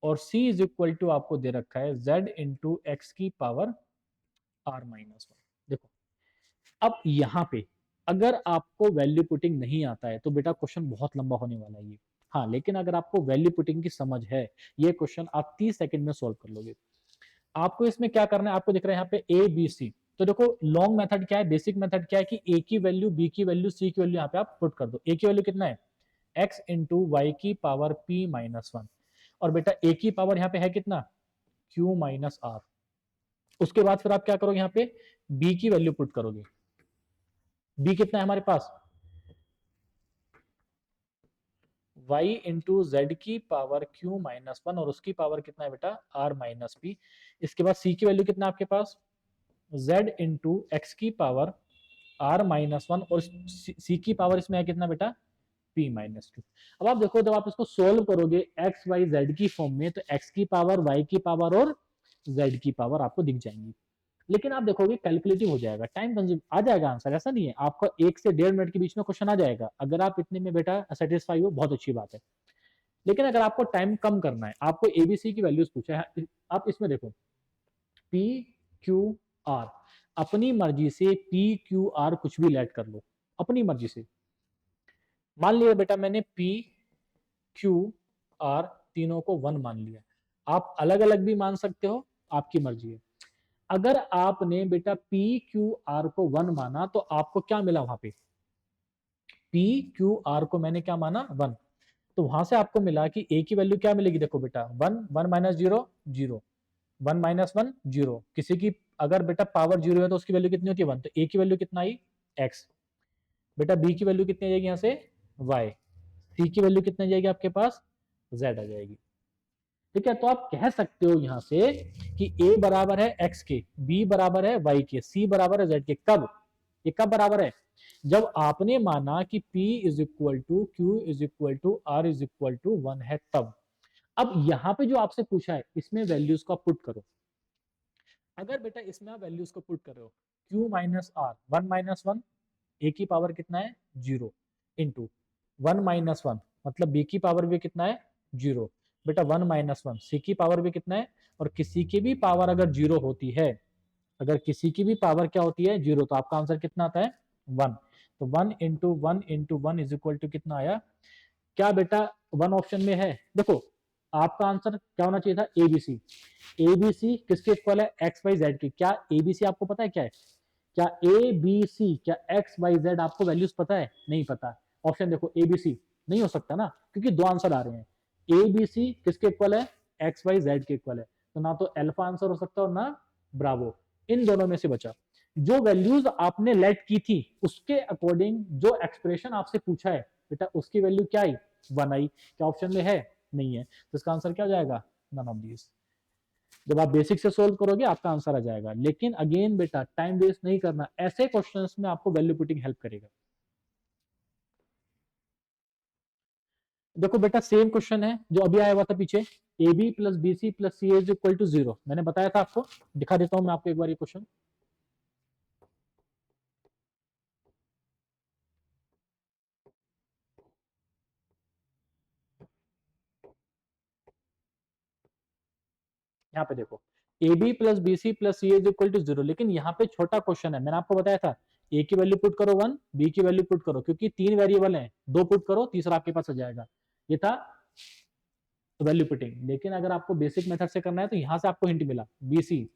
और C इज इक्वल टू आपको दे रखा है z इंटू एक्स की पावर r माइनस 1। देखो अब यहां पे अगर आपको वैल्यू पुटिंग नहीं आता है तो बेटा क्वेश्चन बहुत लंबा होने वाला है ये, हाँ, लेकिन अगर आपको वैल्यू पुटिंग की समझ है, ये क्वेश्चन आप 30 सेकंड में सोल्व कर लोगे। आपको इसमें क्या करना है, आपको दिख रहा है यहाँ पे ए बी सी, तो देखो लॉन्ग मेथड क्या है, बेसिक मेथड क्या है कि ए की वैल्यू, बी की वैल्यू, सी की वैल्यू यहाँ पे आप पुट कर दो। ए की वैल्यू कितना है, एक्स इंटू वाई की पावर पी माइनस 1 और बेटा ए की पावर यहाँ पे है कितना, क्यू माइनस आर। उसके बाद फिर आप क्या करोगे, यहाँ पे बी की वैल्यू पुट करोगे, बी कितना है हमारे पास, y इंटू जेड की पावर q माइनस 1 और उसकी पावर कितना है बेटा r माइनस पी। इसके बाद c की वैल्यू कितना है आपके पास, z इंटू एक्स की पावर r माइनस वन, और c की पावर इसमें है कितना बेटा, p माइनस टू। अब आप देखो जब आप इसको सोल्व करोगे x y z की फॉर्म में, तो x की पावर y की पावर और z की पावर आपको दिख जाएंगी। लेकिन आप देखोगे कैलकुलेटिव हो जाएगा, टाइम कंज्यूम, आ जाएगा आंसर, ऐसा नहीं है, आपका 1 से 1.5 मिनट के बीच में क्वेश्चन आ जाएगा। अगर आप इतने में बेटा सेटिस्फाई हो, बहुत अच्छी बात है। लेकिन अगर आपको टाइम कम करना है, आपको एबीसी की वैल्यूज पूछा है, आप इसमें देखो पी क्यू आर, अपनी मर्जी से पी क्यू आर कुछ भी लेट कर लो, अपनी मर्जी से। मान लिया बेटा मैंने पी क्यू आर तीनों को 1 मान लिया, आप अलग अलग भी मान सकते हो, आपकी मर्जी है। अगर आपने बेटा पी क्यू आर को 1 माना, तो आपको क्या मिला वहां पे, पी क्यू आर को मैंने क्या माना 1, तो वहां से आपको मिला कि ए की वैल्यू क्या मिलेगी, देखो बेटा 1, 1 minus zero zero, 1 minus one zero, किसी की अगर बेटा पावर जीरो है तो उसकी वैल्यू कितनी होती है 1, तो ए की वैल्यू कितना आई एक्स, बेटा बी की वैल्यू कितनी आ जाएगी यहाँ से वाई, सी की वैल्यू कितनी आ जाएगी आपके पास जेड आ जाएगी। ठीक है, तो आप कह सकते हो यहां से कि ए बराबर है एक्स के, बी बराबर है वाई के, सी बराबर है जेड के। कब, ये कब बराबर है, जब आपने माना कि P is equal to Q is equal to R is equal to 1 है तब। अब यहां पे जो आपसे पूछा है, इसमें वैल्यूज को पुट करो। अगर बेटा इसमें आप वैल्यूज को पुट कर रहे हो, Q minus R, 1 minus one, A की पावर कितना है 0, इंटू 1 माइनस वन, मतलब बी की पावर भी कितना है 0, बेटा 1 माइनस वन, सी की पावर भी कितना है, और किसी की भी पावर अगर 0 होती है, अगर किसी की भी पावर क्या होती है 0, तो आपका आंसर कितना आता है 1। तो 1 into one is equal to कितना आया, क्या बेटा 1 ऑप्शन में है, देखो आपका आंसर क्या होना चाहिए था एबीसी। एबीसी किसके इक्वल है, एक्स वाई जेड के। क्या एबीसी आपको पता है क्या है, क्या ए बी सी, क्या एक्स वाई जेड आपको वैल्यूज पता है, नहीं पता। ऑप्शन देखो एबीसी नहीं हो सकता ना, क्योंकि दो आंसर आ रहे हैं। ए बी सी किसके इक्वल है, एक्स वाई जेड के इक्वल है, तो ना तो अल्फा आंसर हो सकता है और ना ब्रावो, इन दोनों में से बचा। जो वैल्यूज आपने लेट की थी उसके अकॉर्डिंग जो एक्सप्रेशन आपसे पूछा है बेटा, उसकी वैल्यू क्या आई 1 आई। क्या ऑप्शन में है, नहीं है, तो इसका आंसर क्या हो जाएगा, नन ऑफ दीज। जब आप बेसिक से सोल्व करोगे आपका आंसर आ जाएगा। लेकिन अगेन बेटा टाइम वेस्ट नहीं करना, ऐसे क्वेश्चंस में आपको वैल्यू पुटिंग हेल्प करेगा। देखो बेटा सेम क्वेश्चन है जो अभी आया हुआ था पीछे, A B plus B C plus C is equal to 0, मैंने बताया था आपको, दिखा देता हूं मैं आपको एक बार ये क्वेश्चन। यहाँ पे देखो A B plus B C plus C is equal to 0, लेकिन यहाँ पे छोटा क्वेश्चन है, मैंने आपको बताया था ए की वैल्यू पुट करो 1, बी की वैल्यू पुट करो, क्योंकि 3 वेरिएबल हैं, 2 पुट करो, तीसरा आपके पास आ जाएगा। ये था वैल्यू पुटिंग। लेकिन अगर आपको बेसिक मेथड से करना है तो यहां से आपको हिंट मिला बी सी,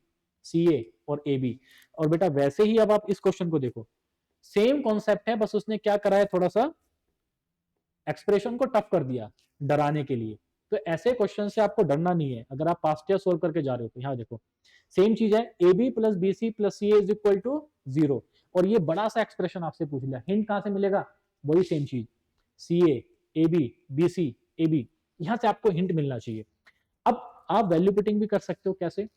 सी ए और ए बी। और बेटा वैसे ही अब आप इस क्वेश्चन को देखो, सेम कॉन्सेप्ट है, बस उसने क्या करा है, थोड़ा सा एक्सप्रेशन को टफ कर दिया डराने के लिए। तो ऐसे क्वेश्चन से आपको डरना नहीं है, अगर आप पास्ट ईयर सोल्व करके जा रहे हो तो यहाँ देखो सेम चीज है, A B plus B C plus C is equal to 0, और ये बड़ा सा एक्सप्रेशन आपसे पूछ लिया, हिंट कहां से मिलेगा, वही सेम चीज, C A B B C A B, यहां से आपको हिंट मिलना चाहिए। अब आप वैल्यू पुटिंग भी कर सकते हो, कैसे,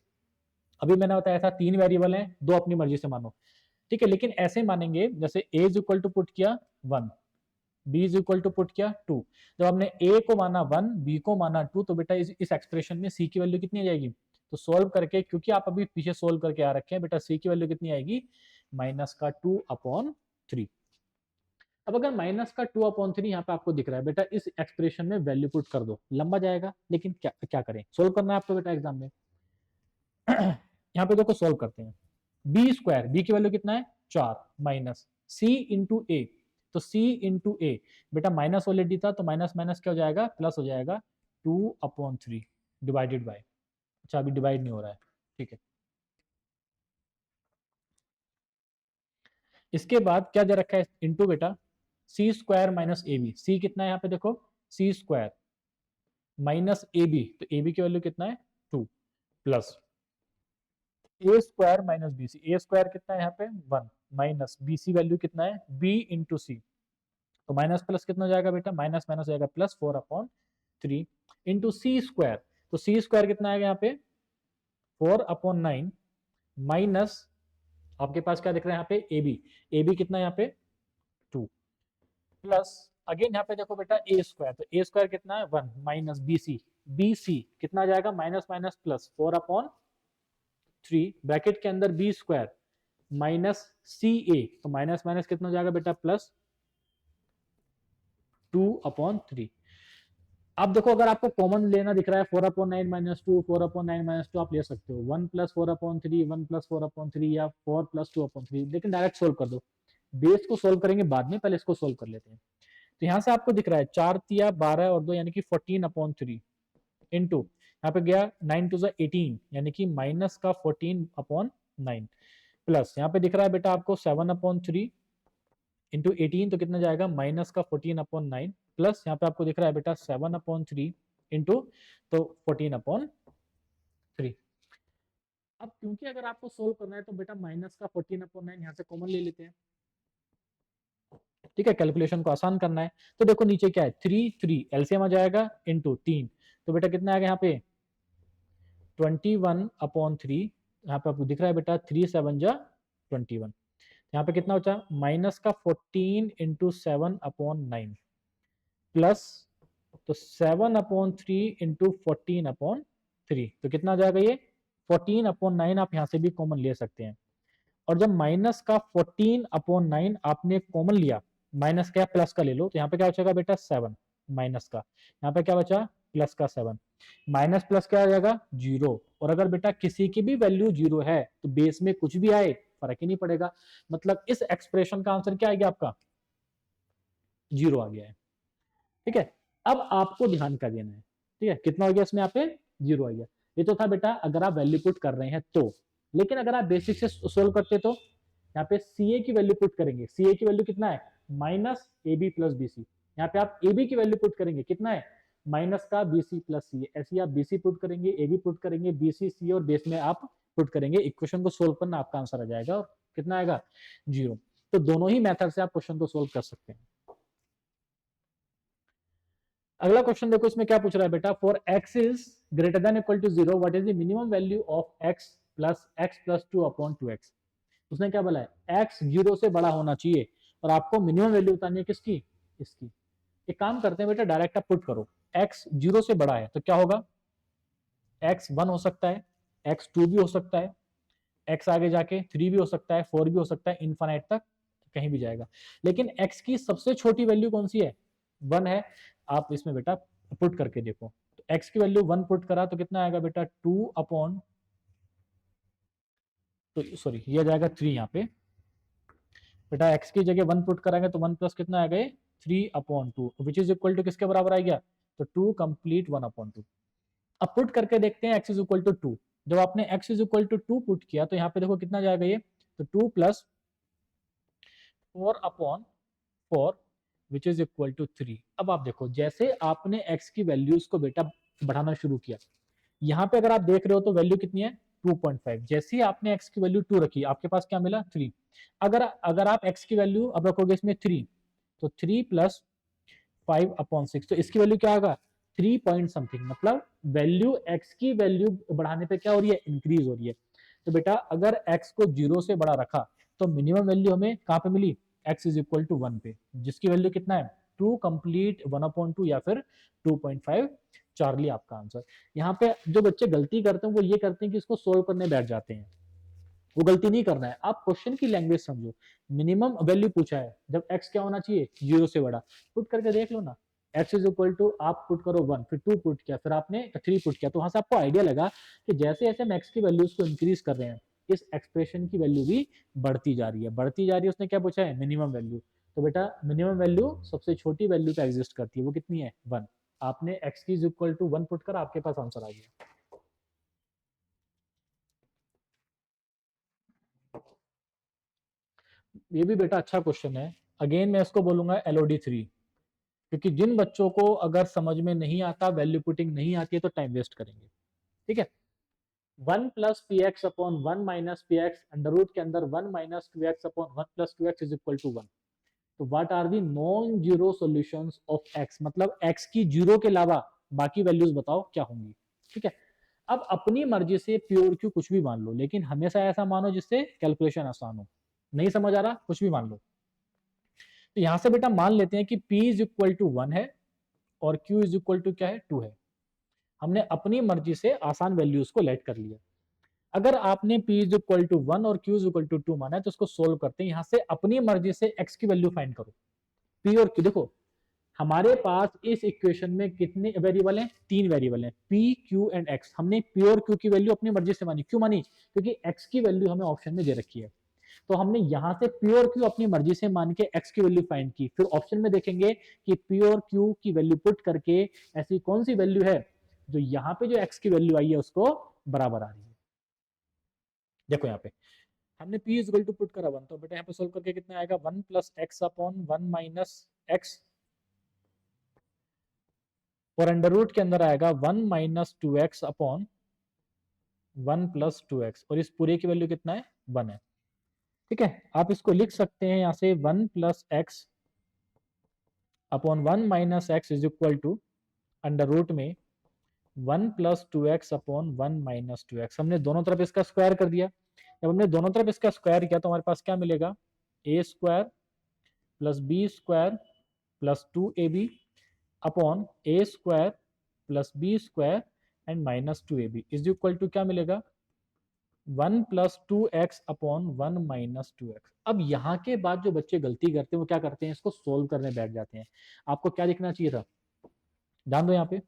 अभी मैंने बताया था 3 वेरिएबल हैं, 2 अपनी मर्जी से मानो, ठीक है, लेकिन ऐसे मानेंगे जैसे a is equal to put किया 1, b is equal to put किया 2, जब हमने ए को माना 1, बी को माना 2, तो बेटा इस एक्सप्रेशन में सी की वैल्यू कितनी आ जाएगी, तो सोल्व करके, क्योंकि आप अभी पीछे सोल्व करके आ रखे हैं बेटा, सी की वैल्यू कितनी आएगी माइनस का 2/3। अब अगर माइनस का 2/3 यहाँ पे आपको दिख रहा है बेटा, इस एक्सप्रेशन में वैल्यू पुट कर दो, लंबा जाएगा, लेकिन क्या क्या करें, सोल्व करना है आपको बेटा एग्जाम में। यहाँ पे देखो सोल्व करते हैं, बी स्क्वायर, बी की वैल्यू कितना है 4, माइनस सी इंटू ए, तो सी इंटू ए, बेटा माइनस ऑलरेडी था तो माइनस माइनस क्या हो जाएगा, प्लस हो जाएगा 2/3 डिवाइडेड बाय, अच्छा अभी डिवाइड नहीं हो रहा है, ठीक है। इसके बाद क्या दे रखा है इंटू बेटा, सी स्क्वायर माइनस ए बी, सी कितना है यहाँ पे देखो, सी स्क्वायर माइनस ए बी, तो ए बी की वैल्यू कितना है 2, प्लस ए स्क्वायर माइनस बी सी, ए स्क्वायर कितना है यहाँ पे 1, माइनस बी सी वैल्यू कितना है बी इंटू सी, तो माइनस प्लस कितना हो जाएगा बेटा, माइनस माइनस हो जाएगा प्लस 4/3 इंटू सी स्क्वायर, तो सी स्क्वायर कितना आएगा यहाँ पे 4/9 माइनस आपके पास क्या दिख रहा है यहाँ पे ए बी कितना है यहाँ पे 2 प्लस अगेन यहाँ पे देखो बेटा ए स्क्वायर, तो ए स्क्वायर कितना है 1 माइनस बी सी कितना आ जाएगा माइनस माइनस प्लस 4/3 ब्रैकेट के अंदर बी स्क्वायर माइनस सी ए, तो माइनस माइनस कितना हो जाएगा बेटा प्लस 2/3। अब देखो अगर आपको कॉमन लेना दिख रहा है 4/9 माइनस 2 4/9 माइनस 2 आप ले सकते हो 1 प्लस 4/3 1 प्लस 4/3 या 4 प्लस 2/3, लेकिन डायरेक्ट सोल्व कर दो। बेस को सोल्व करेंगे बाद में, पहले इसको सोल्व कर लेते हैं। तो यहाँ से आपको दिख रहा है 4 तिया 12 और 2 यानी कि 14/3 इंटू यहाँ पे गया 9 टू 18 यानी कि माइनस का 14/9 प्लस यहाँ पे दिख रहा है बेटा आपको 7/3 इंटू 18 तो कितना जाएगा माइनस का 14/9 प्लस यहाँ पे आपको दिख रहा है बेटा 7/3 इंटू तो 14/3। अब क्योंकि अगर आपको सोल्व करना है तो बेटा माइनस का 14/9 यहाँ से कॉमन ले लेते हैं, ठीक है, कैलकुलेशन को आसान करना है। तो देखो नीचे क्या है 3 एलसीएम आ जाएगा इंटू 3, तो बेटा कितना आएगा यहाँ पे 21/3, यहाँ पे आपको दिख रहा है बेटा 3 7 जा 21, यहाँ पे कितना बचा माइनस का 14 इंटू 7/9 प्लस तो 7/3 इंटू 14/3, तो कितना आ जाएगा ये 14/9, आप यहाँ से भी कॉमन ले सकते हैं। और जब माइनस का 14/9 आपने कॉमन लिया, माइनस क्या प्लस का ले लो, तो यहाँ पे क्या बचेगा बेटा 7 माइनस का, यहाँ पे क्या बचा प्लस का 7, माइनस प्लस क्या आ जाएगा 0। और अगर बेटा किसी की भी वैल्यू 0 है तो बेस में कुछ भी आए फर्क ही नहीं पड़ेगा, मतलब इस एक्सप्रेशन का आंसर क्या आ गया आपका 0 आ गया है, ठीक है। अब आपको ध्यान का देना है, ठीक है, कितना हो गया इसमें यहाँ पे 0 आ गया। ये तो था बेटा अगर आप वैल्यू पुट कर रहे हैं तो, लेकिन अगर आप बेसिक से सोल्व करते तो यहाँ पे सी ए की वैल्यू पुट करेंगे, सी ए की वैल्यू कितना है minus A B plus B c, यहाँ पे आप ए बी की वैल्यू पुट करेंगे कितना है माइनस का बी सी प्लस सी, ऐसे ही आप बी सी पुट करेंगे ए बी पुट करेंगे बी सी सी और बेस में आप पुट करेंगे, इक्वेशन को सोल्व करना आपका आंसर आ जाएगा और कितना आएगा 0। तो दोनों ही मेथड से आप क्वेश्चन को सोल्व कर सकते हैं। अगला क्वेश्चन देखो, इसमें क्या पूछ रहा है बेटा for x is greater than equal to 0 what is the minimum value of x plus 2/2x। उसने क्या बोला है x 0 से बड़ा होना चाहिए और आपको मिनिमम वैल्यू बतानी है किसकी, इसकी। एक काम करते हैं बेटा डायरेक्ट आप पुट करो, x 0 से बड़ा है तो क्या होगा x 1 हो सकता है, x 2 भी हो सकता है, x आगे जाके 3 भी हो सकता है, 4 भी हो सकता है, इनफाइनाइट तक कहीं भी जाएगा। लेकिन x की सबसे छोटी वैल्यू कौन सी है 1 है। आप इसमें बेटा पुट करके देखो, तो x की वैल्यू 1 पुट करा तो कितना आएगा बेटा 2 अपॉन, तो सॉरी ये जाएगा 3, यहाँ पे बेटा x की जगह 1 पुट कराएंगे तो 1 प्लस कितना आएगा 3/2 विच इज इक्वल टू किसके बराबर आ गया, तो 2 कंप्लीट 1/2। अब पुट करके देखते हैं x इज इक्वल टू 2, जब आपने x is equal to 2 put किया तो यहाँ पे देखो कितना जाएगा ये, तो 2 plus 4/4 which is equal to 3। अब आप देखो जैसे आपने x की वैल्यूज को बेटा बढ़ाना शुरू किया, यहाँ पे अगर आप देख रहे हो तो वैल्यू कितनी है 2.5, जैसे ही आपने x की वैल्यू 2 रखी आपके पास क्या मिला 3। अगर अगर आप x की वैल्यू अब रखोगे इसमें 3, तो 3 प्लस 5/6, तो इसकी वैल्यू क्या होगा 3 पॉइंट समथिंग, मतलब वैल्यू x की वैल्यू बढ़ाने पे क्या हो रही है इंक्रीज हो रही है। तो बेटा अगर x को 0 से बड़ा रखा तो मिनिमम वैल्यू हमें कहाँ पे मिली x इज इक्वल टू 1 पे, जिसकी वैल्यू कितना है 2 कंप्लीट 1/2 या फिर 2.5 चार्ली आपका आंसर। यहाँ पे जो बच्चे गलती करते हैं वो ये करते हैं कि इसको सोल्व करने बैठ जाते हैं, वो गलती नहीं करना है, आप क्वेश्चन की लैंग्वेज समझो। मिनिमम वैल्यू पूछा है, जब x क्या होना चाहिए 0 से बड़ा, पुट करके देख लो ना, x इज इक्वल टू आप पुट करो 1, फिर 2 पुट किया, फिर आपने 3 पुट किया, तो वहां से आपको आइडिया लगा कि जैसे जैसे हम x की वैल्यूज को इंक्रीज कर रहे हैं इस एक्सप्रेशन की वैल्यू भी बढ़ती जा रही है, बढ़ती जा रही है। उसने क्या पूछा है मिनिमम वैल्यू, तो बेटा मिनिमम वैल्यू सबसे छोटी वैल्यू पे एग्जिस्ट करती है, वो कितनी है 1। आपने x की इज इक्वल टू 1 पुट कर आपके पास आंसर आ गया। ये भी बेटा अच्छा क्वेश्चन है, अगेन मैं इसको बोलूंगा LOD 3, क्योंकि जिन बच्चों को अगर समझ में नहीं आता वैल्यू पुटिंग नहीं आती है तो टाइम वेस्ट करेंगे, ठीक है। 1 plus p x upon 1 minus p x under root के अंदर 1 minus 2x upon 1 plus 2x is equal to 1। तो what are the non zero solutions of x, मतलब x की जीरो के अलावा बाकी वैल्यूज बताओ क्या होंगी, ठीक है। अब अपनी मर्जी से प्योर क्यू कुछ भी मान लो, लेकिन हमेशा ऐसा मानो जिससे कैलकुलेशन आसान हो। नहीं समझ आ रहा, कुछ भी मान लो। तो यहां से बेटा मान लेते हैं कि P इज इक्वल टू 1 है और Q इज इक्वल टू क्या है, 2 है। हमने अपनी मर्जी से आसान वैल्यूज को लेट कर लिया। अगर आपने P इज इक्वल टू 1 और Q इज इक्वल टू 2 माना है, तो उसको सोल्व करते हैं। यहां से अपनी मर्जी से x की वैल्यू फाइंड करो। P और Q देखो, हमारे पास इस इक्वेशन में कितने वेरिएबल हैं, 3 वेरिएबल हैं, P, Q एंड X। हमने P और Q की वैल्यू अपनी मर्जी से मानी। क्यों मानी? क्योंकि X की वैल्यू हमें ऑप्शन में दे रखी है। तो हमने यहां से P और Q अपनी मर्जी से मान के X की वैल्यू फाइंड की। फिर ऑप्शन में देखेंगे कि P और Q की वैल्यू पुट करके ऐसी कौन सी वैल्यू है जो यहाँ पे जो X की वैल्यू आई है उसको बराबर आ रही है। देखो यहाँ पे हमने P is equal to put करा 1, तो बेटा यहाँ पे सोल्व करके कितना आएगा, 1 plus x upon 1 minus x, और अंडर रूट के अंदर आएगा 1 minus 2x upon 1 plus 2x, और इस पूरे की वैल्यू कितना है, 1 है। ठीक है, आप इसको लिख सकते हैं यहाँ से 1 plus x upon 1 minus x is equal to under root में 1 plus 2x upon 1 minus 2x। हमने दोनों तरफ इसका स्क्वायर कर दिया। जब हमने दोनों तरफ इसका स्क्वायर किया तो हमारे पास क्या मिलेगा, A square plus B square plus 2ab upon A square plus B square and minus 2ab is equal to क्या मिलेगा, 1 plus 2x upon 1 minus 2x। अब यहाँ के बाद जो बच्चे गलती करते हैं वो क्या करते हैं, इसको सोल्व करने बैठ जाते हैं। आपको क्या दिखना चाहिए था, ध्यान दो यहाँ पे।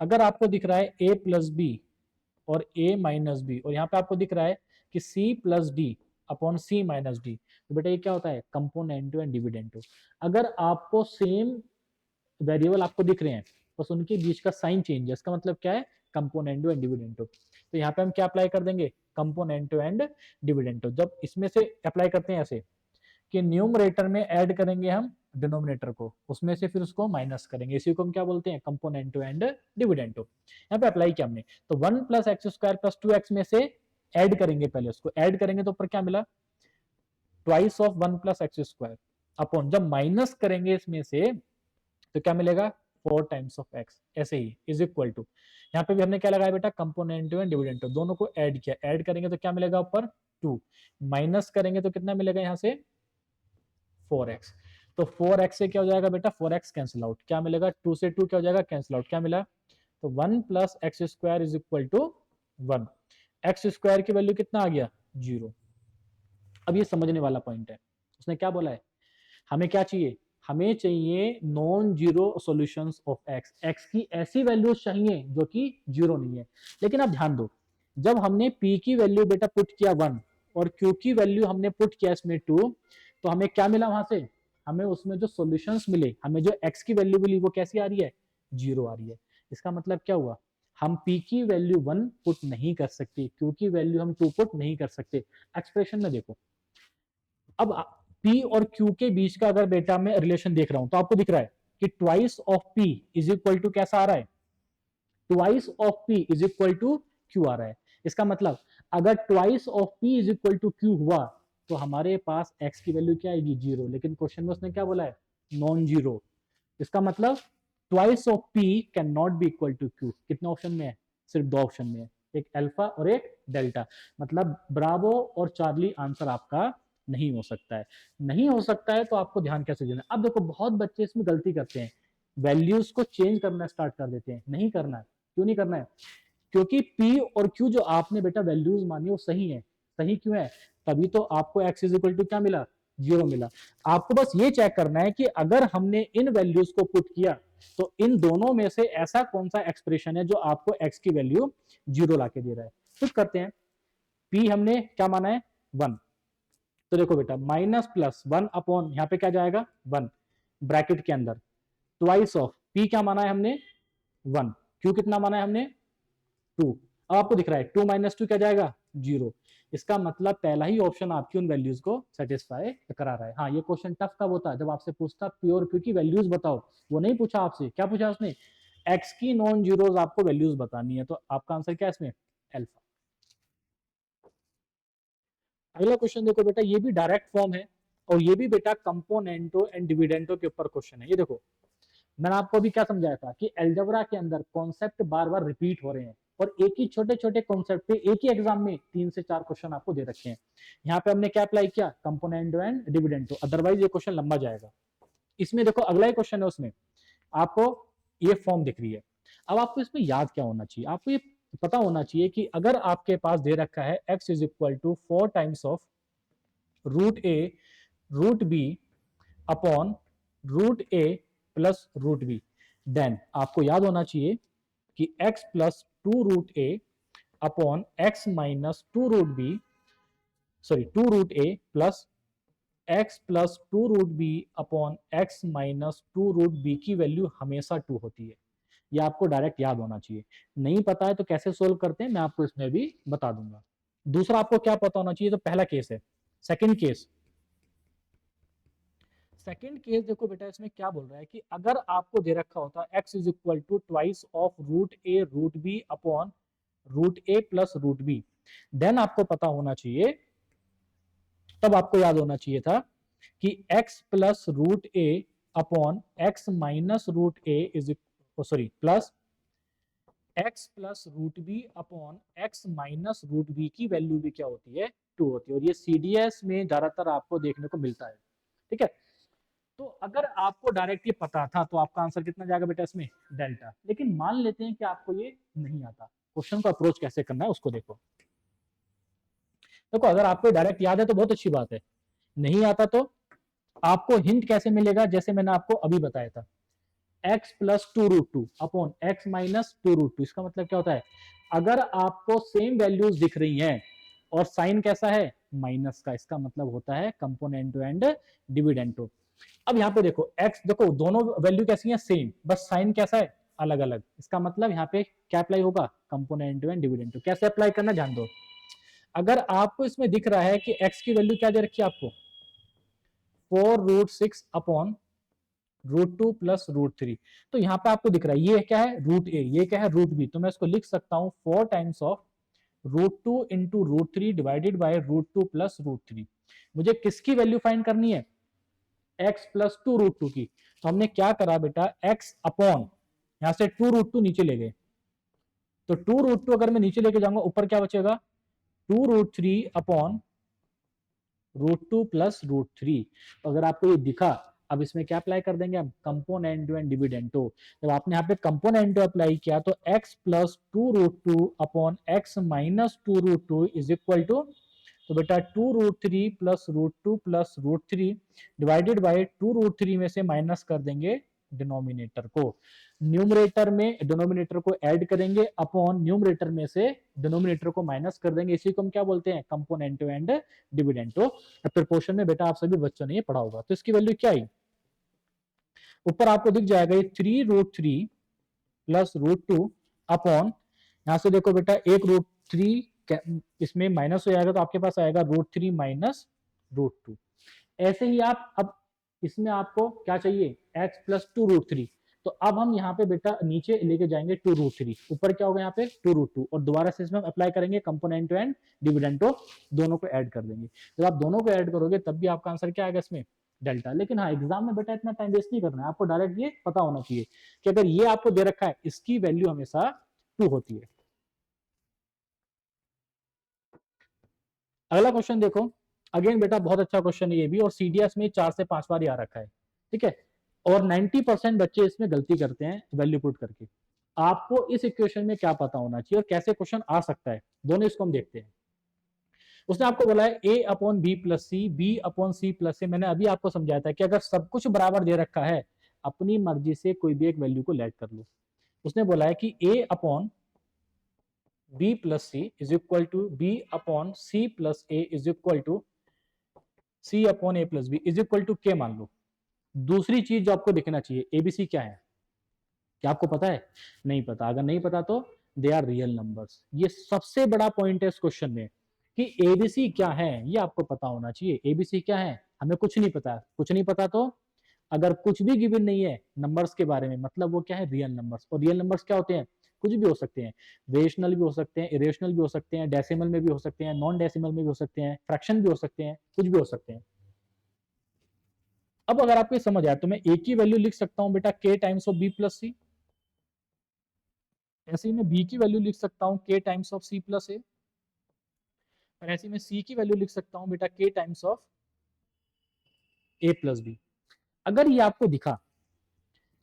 अगर आपको दिख रहा है a प्लस बी और a माइनस बी, और यहाँ पे आपको दिख रहा है कि c plus D upon c minus D, तो बेटा ये क्या होता है, कंपोनेंटो एंड डिविडेंटो। अगर आपको सेम वेरिएबल आपको दिख रहे हैं, बस उनके बीच का साइन चेंज है, इसका मतलब क्या है, कंपोनेंटो एंड डिविडेंटो। तो यहाँ पे हम क्या अप्लाई कर देंगे, कंपोनेंटो एंड डिविडेंटो। जब इसमें से अप्लाई करते हैं ऐसे कि न्यूमरेटर में ऐड करेंगे हम डिनोमिनेटर को, उसमें से फिर उसको माइनस करेंगे, इसी को हम क्या बोलते हैं, कंपोनेंटो एंड डिविडेंटो। यहाँ पे अप्लाई किया हमने, तो 1 plus x square plus 2x में से ऐड करेंगे, पहले उसको ऐड करेंगे तो ऊपर क्या मिला, twice of 1 plus x square upon, जब माइनस करेंगे इसमें से तो क्या मिलेगा, 4 टाइम्स ऑफ एक्स, ऐसे ही इज इक्वल टू, यहाँ पे भी हमने क्या लगाया बेटा, कंपोनेंटो एंड डिविडेंटो, दोनों को ऐड किया, ऐड करेंगे तो क्या मिलेगा ऊपर 2, माइनस करेंगे तो कितना मिलेगा यहाँ से 4x। तो 4x से क्या हो जाएगा बेटा, 4x कैंसिल आउट, क्या मिलेगा, 2 से 2 क्या हो जाएगा, कैंसिल आउट, क्या मिला, तो 1 plus x square is equal to 1। X square की वैल्यू कितना आ गया, 0। अब ये समझने वाला पॉइंट है, उसने क्या बोला है, हमें क्या चाहिए, हमें चाहिए non zero solutions of x, x की ऐसी वैल्यूज चाहिए जो कि जीरो नहीं है। लेकिन अब ध्यान दो, जब हमने p की वैल्यू बेटा पुट किया 1 और q की वैल्यू हमने पुट किया इसमें 2, तो हमें क्या मिला वहां से, हमें उसमें जो सॉल्यूशंस मिले, हमें जो x की वैल्यू मिली वो कैसी आ रही है, जीरो आ रही है। इसका मतलब क्या हुआ, हम p की वैल्यू 1 पुट नहीं कर सकते, q की वैल्यू हम 2 पुट नहीं कर सकते। एक्सप्रेशन में देखो, अब P और Q के बीच का अगर बेटा मैं रिलेशन देख रहा हूं तो आपको दिख रहा है कि twice of P is equal to कैसा आ रहा है, twice of P is equal to Q आ रहा है। इसका मतलब अगर twice of P is equal to Q हुआ तो हमारे पास x की वैल्यू क्या आएगी, जीरो। लेकिन क्वेश्चन में उसने क्या बोला है, नॉन जीरो। इसका मतलब twice of P can not be equal to Q। कितने ऑप्शन में है, सिर्फ 2 ऑप्शन में है, एक अल्फा और एक डेल्टा। मतलब ब्रावो और चार्ली आंसर आपका नहीं हो सकता है। नहीं हो सकता है तो आपको ध्यान कैसे देना। अब देखो बहुत बच्चे इसमें गलती करते हैं, वैल्यूज को चेंज करना स्टार्ट कर देते हैं। नहीं करना है। क्यों नहीं करना है, क्योंकि P और Q जो आपने बेटा वैल्यूज मानी वो सही है। सही क्यों है, तभी तो आपको x इज इक्वल टू क्या मिला, जीरो मिला। आपको बस ये चेक करना है कि अगर हमने इन वैल्यूज को पुट किया तो इन दोनों में से ऐसा कौन सा एक्सप्रेशन है जो आपको x की वैल्यू जीरो लाके दे रहा है। कुछ करते हैं, P हमने क्या माना है 1, तो देखो बेटा माइनस प्लस 1 अपॉन यहाँ पे क्या जाएगा 1 ब्रैकेट के अंदर, ट्वाइस ऑफ P क्या माना है हमने 1, Q कितना माना है हमने 2। अब आपको दिख रहा है 2 माइनस 2 क्या जाएगा, जीरो। इसका मतलब पहला ही ऑप्शन आपकी उन वैल्यूज को सेटिस्फाई करा रहा है। हाँ, ये क्वेश्चन टफ कब होता है, जब आपसे पूछता प्योर क्यू की वैल्यूज बताओ। वो नहीं पूछा आपसे, क्या पूछा उसने, एक्स की नॉन जीरोज आपको वैल्यूज बतानी है। तो आपका आंसर क्या है इसमें, अल्फा। अगला क्वेश्चन देखो बेटा, ये भी डायरेक्ट फॉर्म है और ये भी बेटा कंपोनेंटो एंड डिविडेंटो के ऊपर क्वेश्चन है। ये देखो मैंने आपको अभी क्या समझाया था कि अलजेब्रा के अंदर कॉन्सेप्ट बार बार रिपीट हो रहे हैं। और एक ही छोटे छोटे कॉन्सेप्ट पे एक ही एग्जाम में 3 से 4 क्वेश्चन आपको दे रखे हैं। यहाँ पे हमने क्या अप्लाई किया, कंपोनेंटो एंड डिविडेंडो, अदरवाइज ये क्वेश्चन लंबा जाएगा। इसमें देखो अगला ही क्वेश्चन है, उसमें आपको ये फॉर्म दिख रही है। अब आपको इसमें याद क्या होना चाहिए, आपको ये पता होना चाहिए कि अगर आपके पास दे रखा है x is equal to 4 times of root A root B upon root A plus root B, then आपको याद होना चाहिए कि x प्लस 2 रूट ए upon x minus 2 root B, sorry 2 root ए plus x plus 2 root B upon x minus 2 root B की वैल्यू हमेशा 2 होती है। ये आपको डायरेक्ट याद होना चाहिए। नहीं पता है तो कैसे सोल्व करते हैं मैं आपको इसमें भी बता दूंगा। दूसरा आपको क्या पता होना चाहिए, तो पहला केस है। सेकंड केस, देखो बेटा इसमें क्या बोल रहा है कि अगर आपको दे रखा होता x is equal to twice of root A root B upon root A plus root B, then आपको पता होना चाहिए, तब आपको याद होना चाहिए था कि x plus root A upon x minus root a is sorry plus x plus root B upon x minus root B की वैल्यू भी क्या होती है, 2 होती है। और ये सीडीएस में ज्यादातर आपको देखने को मिलता है। ठीक है, तो अगर आपको डायरेक्ट ये पता था तो आपका आंसर कितना जाएगा बेटा इसमें, डेल्टा। लेकिन मान लेते हैं कि आपको ये नहीं आता, क्वेश्चन को अप्रोच कैसे करना है उसको देखो। देखो अगर आपको डायरेक्ट याद है तो बहुत अच्छी बात है, नहीं आता तो आपको हिंट कैसे मिलेगा, जैसे मैंने आपको अभी बताया था, x plus 2 root 2 upon x minus 2 root 2। इसका मतलब क्या होता है, अगर आपको सेम वैल्यूज दिख रही हैं और साइन कैसा है, माइनस का, इसका मतलब होता है कंपोनेंटो एंड डिविडेंटो। अब यहाँ पे देखो x, देखो दोनों वैल्यू कैसी है, सेम, बस साइन कैसा है, अलग अलग। इसका मतलब यहाँ पे क्या अप्लाई होगा, कंपोनेंटो एंड डिविडेंटो। कैसे अप्लाई करना ध्यान दो, अगर आपको इसमें दिख रहा है कि x की वैल्यू क्या दे रखी है आपको, 4√6 अपॉन √2 प्लस √3, तो यहाँ पे आपको दिख रहा है ये क्या है, रूट ए, ये क्या है, रूट बी। तो मैं इसको लिख सकता हूँ 4 times of √2 into √3 divided bye √2 plus √3। मुझे किसकी वैल्यू फाइंड करनी है, x प्लस 2 √2 की। तो हमने क्या करा बेटा, x अपॉन यहां से 2 √2 नीचे ले गए, तो 2 √2 अगर मैं नीचे लेके जाऊंगा ऊपर क्या बचेगा, 2 √3 अपॉन √2 प्लस √3। अगर आपको ये दिखा, अब इसमें क्या अप्लाई कर देंगे, हम कंपोनेंटो एंड डिविडेंटो। जब आपने यहाँ पे कंपोनेंटो अप्लाई किया तो x plus 2 √2 upon x minus 2 √2 is equal to, तो बेटा 2 √3 प्लस √2 प्लस √3 डिवाइडेड बाय 2 √3 में से माइनस कर देंगे डिनोमिनेटर को, न्यूमरेटर में डिनोमिनेटर को ऐड करेंगे अपॉन न्यूमरेटर में से डिनोमिनेटर को माइनस कर देंगे। इसी को हम क्या बोलते हैं, कंपोनेंटो एंड डिविडेंटो। प्रिपोर्शन में बेटा आप सभी बच्चों ने ये पढ़ा होगा। तो इसकी वैल्यू क्या आई, ऊपर आपको दिख जाएगा ये 3 √3 प्लस √2 अपॉन, यहां से देखो बेटा एक √3 इसमें माइनस हो जाएगा तो आपके पास आएगा √3 माइनस √2। ऐसे ही आप अब इसमें आपको क्या चाहिए, x प्लस 2 √3। तो अब हम यहाँ पे बेटा नीचे लेके जाएंगे 2 √3, ऊपर क्या होगा यहाँ पे 2 √2, और दोबारा से इसमें अप्लाई करेंगे कंपोनेंटो एंड डिविडेंटो, दोनों को ऐड कर देंगे। जब आप दोनों को ऐड करोगे तब भी आपका आंसर क्या आएगा इसमें, डेल्टा। लेकिन हाँ एग्जाम में बेटा इतना टाइम वेस्ट नहीं करना है, आपको डायरेक्ट ये पता होना चाहिए कि अगर ये आपको दे रखा है इसकी वैल्यू हमेशा 2 होती है। अगला क्वेश्चन देखो, अगेन बेटा बहुत अच्छा क्वेश्चन है ये भी, और सीडीएस में 4 से 5 बार आ रखा है। ठीक है, और 90% बच्चे इसमें गलती करते हैं वैल्यू पुट करके। आपको इस इक्वेशन में क्या पता होना चाहिए और कैसे क्वेश्चन आ सकता है, दोनों इसको हम देखते हैं। उसने आपको बोला है a upon B plus C, B upon C plus A. मैंने अभी आपको समझाया था कि अगर सब कुछ बराबर दे रखा है, अपनी मर्जी से कोई भी एक वैल्यू को लेट कर लो। उसने बोला है कि a upon B plus C is equal to b upon C plus a is equal to c upon a plus B is equal to के मान लो। दूसरी चीज जो आपको दिखना चाहिए, एबीसी क्या है, क्या आपको पता है, नहीं पता। अगर नहीं पता तो दे आर रियल नंबर्स। ये सबसे बड़ा पॉइंट है इस क्वेश्चन में कि एबीसी क्या है, ये आपको पता होना चाहिए। एबीसी क्या है, हमें कुछ नहीं पता, कुछ नहीं पता तो अगर कुछ भी गिवन नहीं है नंबर्स के बारे में, मतलब वो क्या है, रियल नंबर्स। और रियल नंबर्स क्या होते हैं, कुछ भी हो सकते हैं, रेशनल भी हो सकते हैं, इरेशनल भी हो सकते हैं, डेसिमल में भी हो सकते हैं, नॉन डेसिमल में भी हो सकते हैं, फ्रैक्शन भी हो सकते हैं, कुछ भी हो सकते हैं। अब अगर आपको समझ आया तो मैं एक ही वैल्यू लिख सकता हूं बेटा, k times of B plus C. ऐसे ही मैं बी की वैल्यू लिख सकता हूँ k times of C plus A, और ऐसे ही मैं सी की वैल्यू लिख सकता हूँ बेटा k times of a plus b. अगर ये आपको दिखा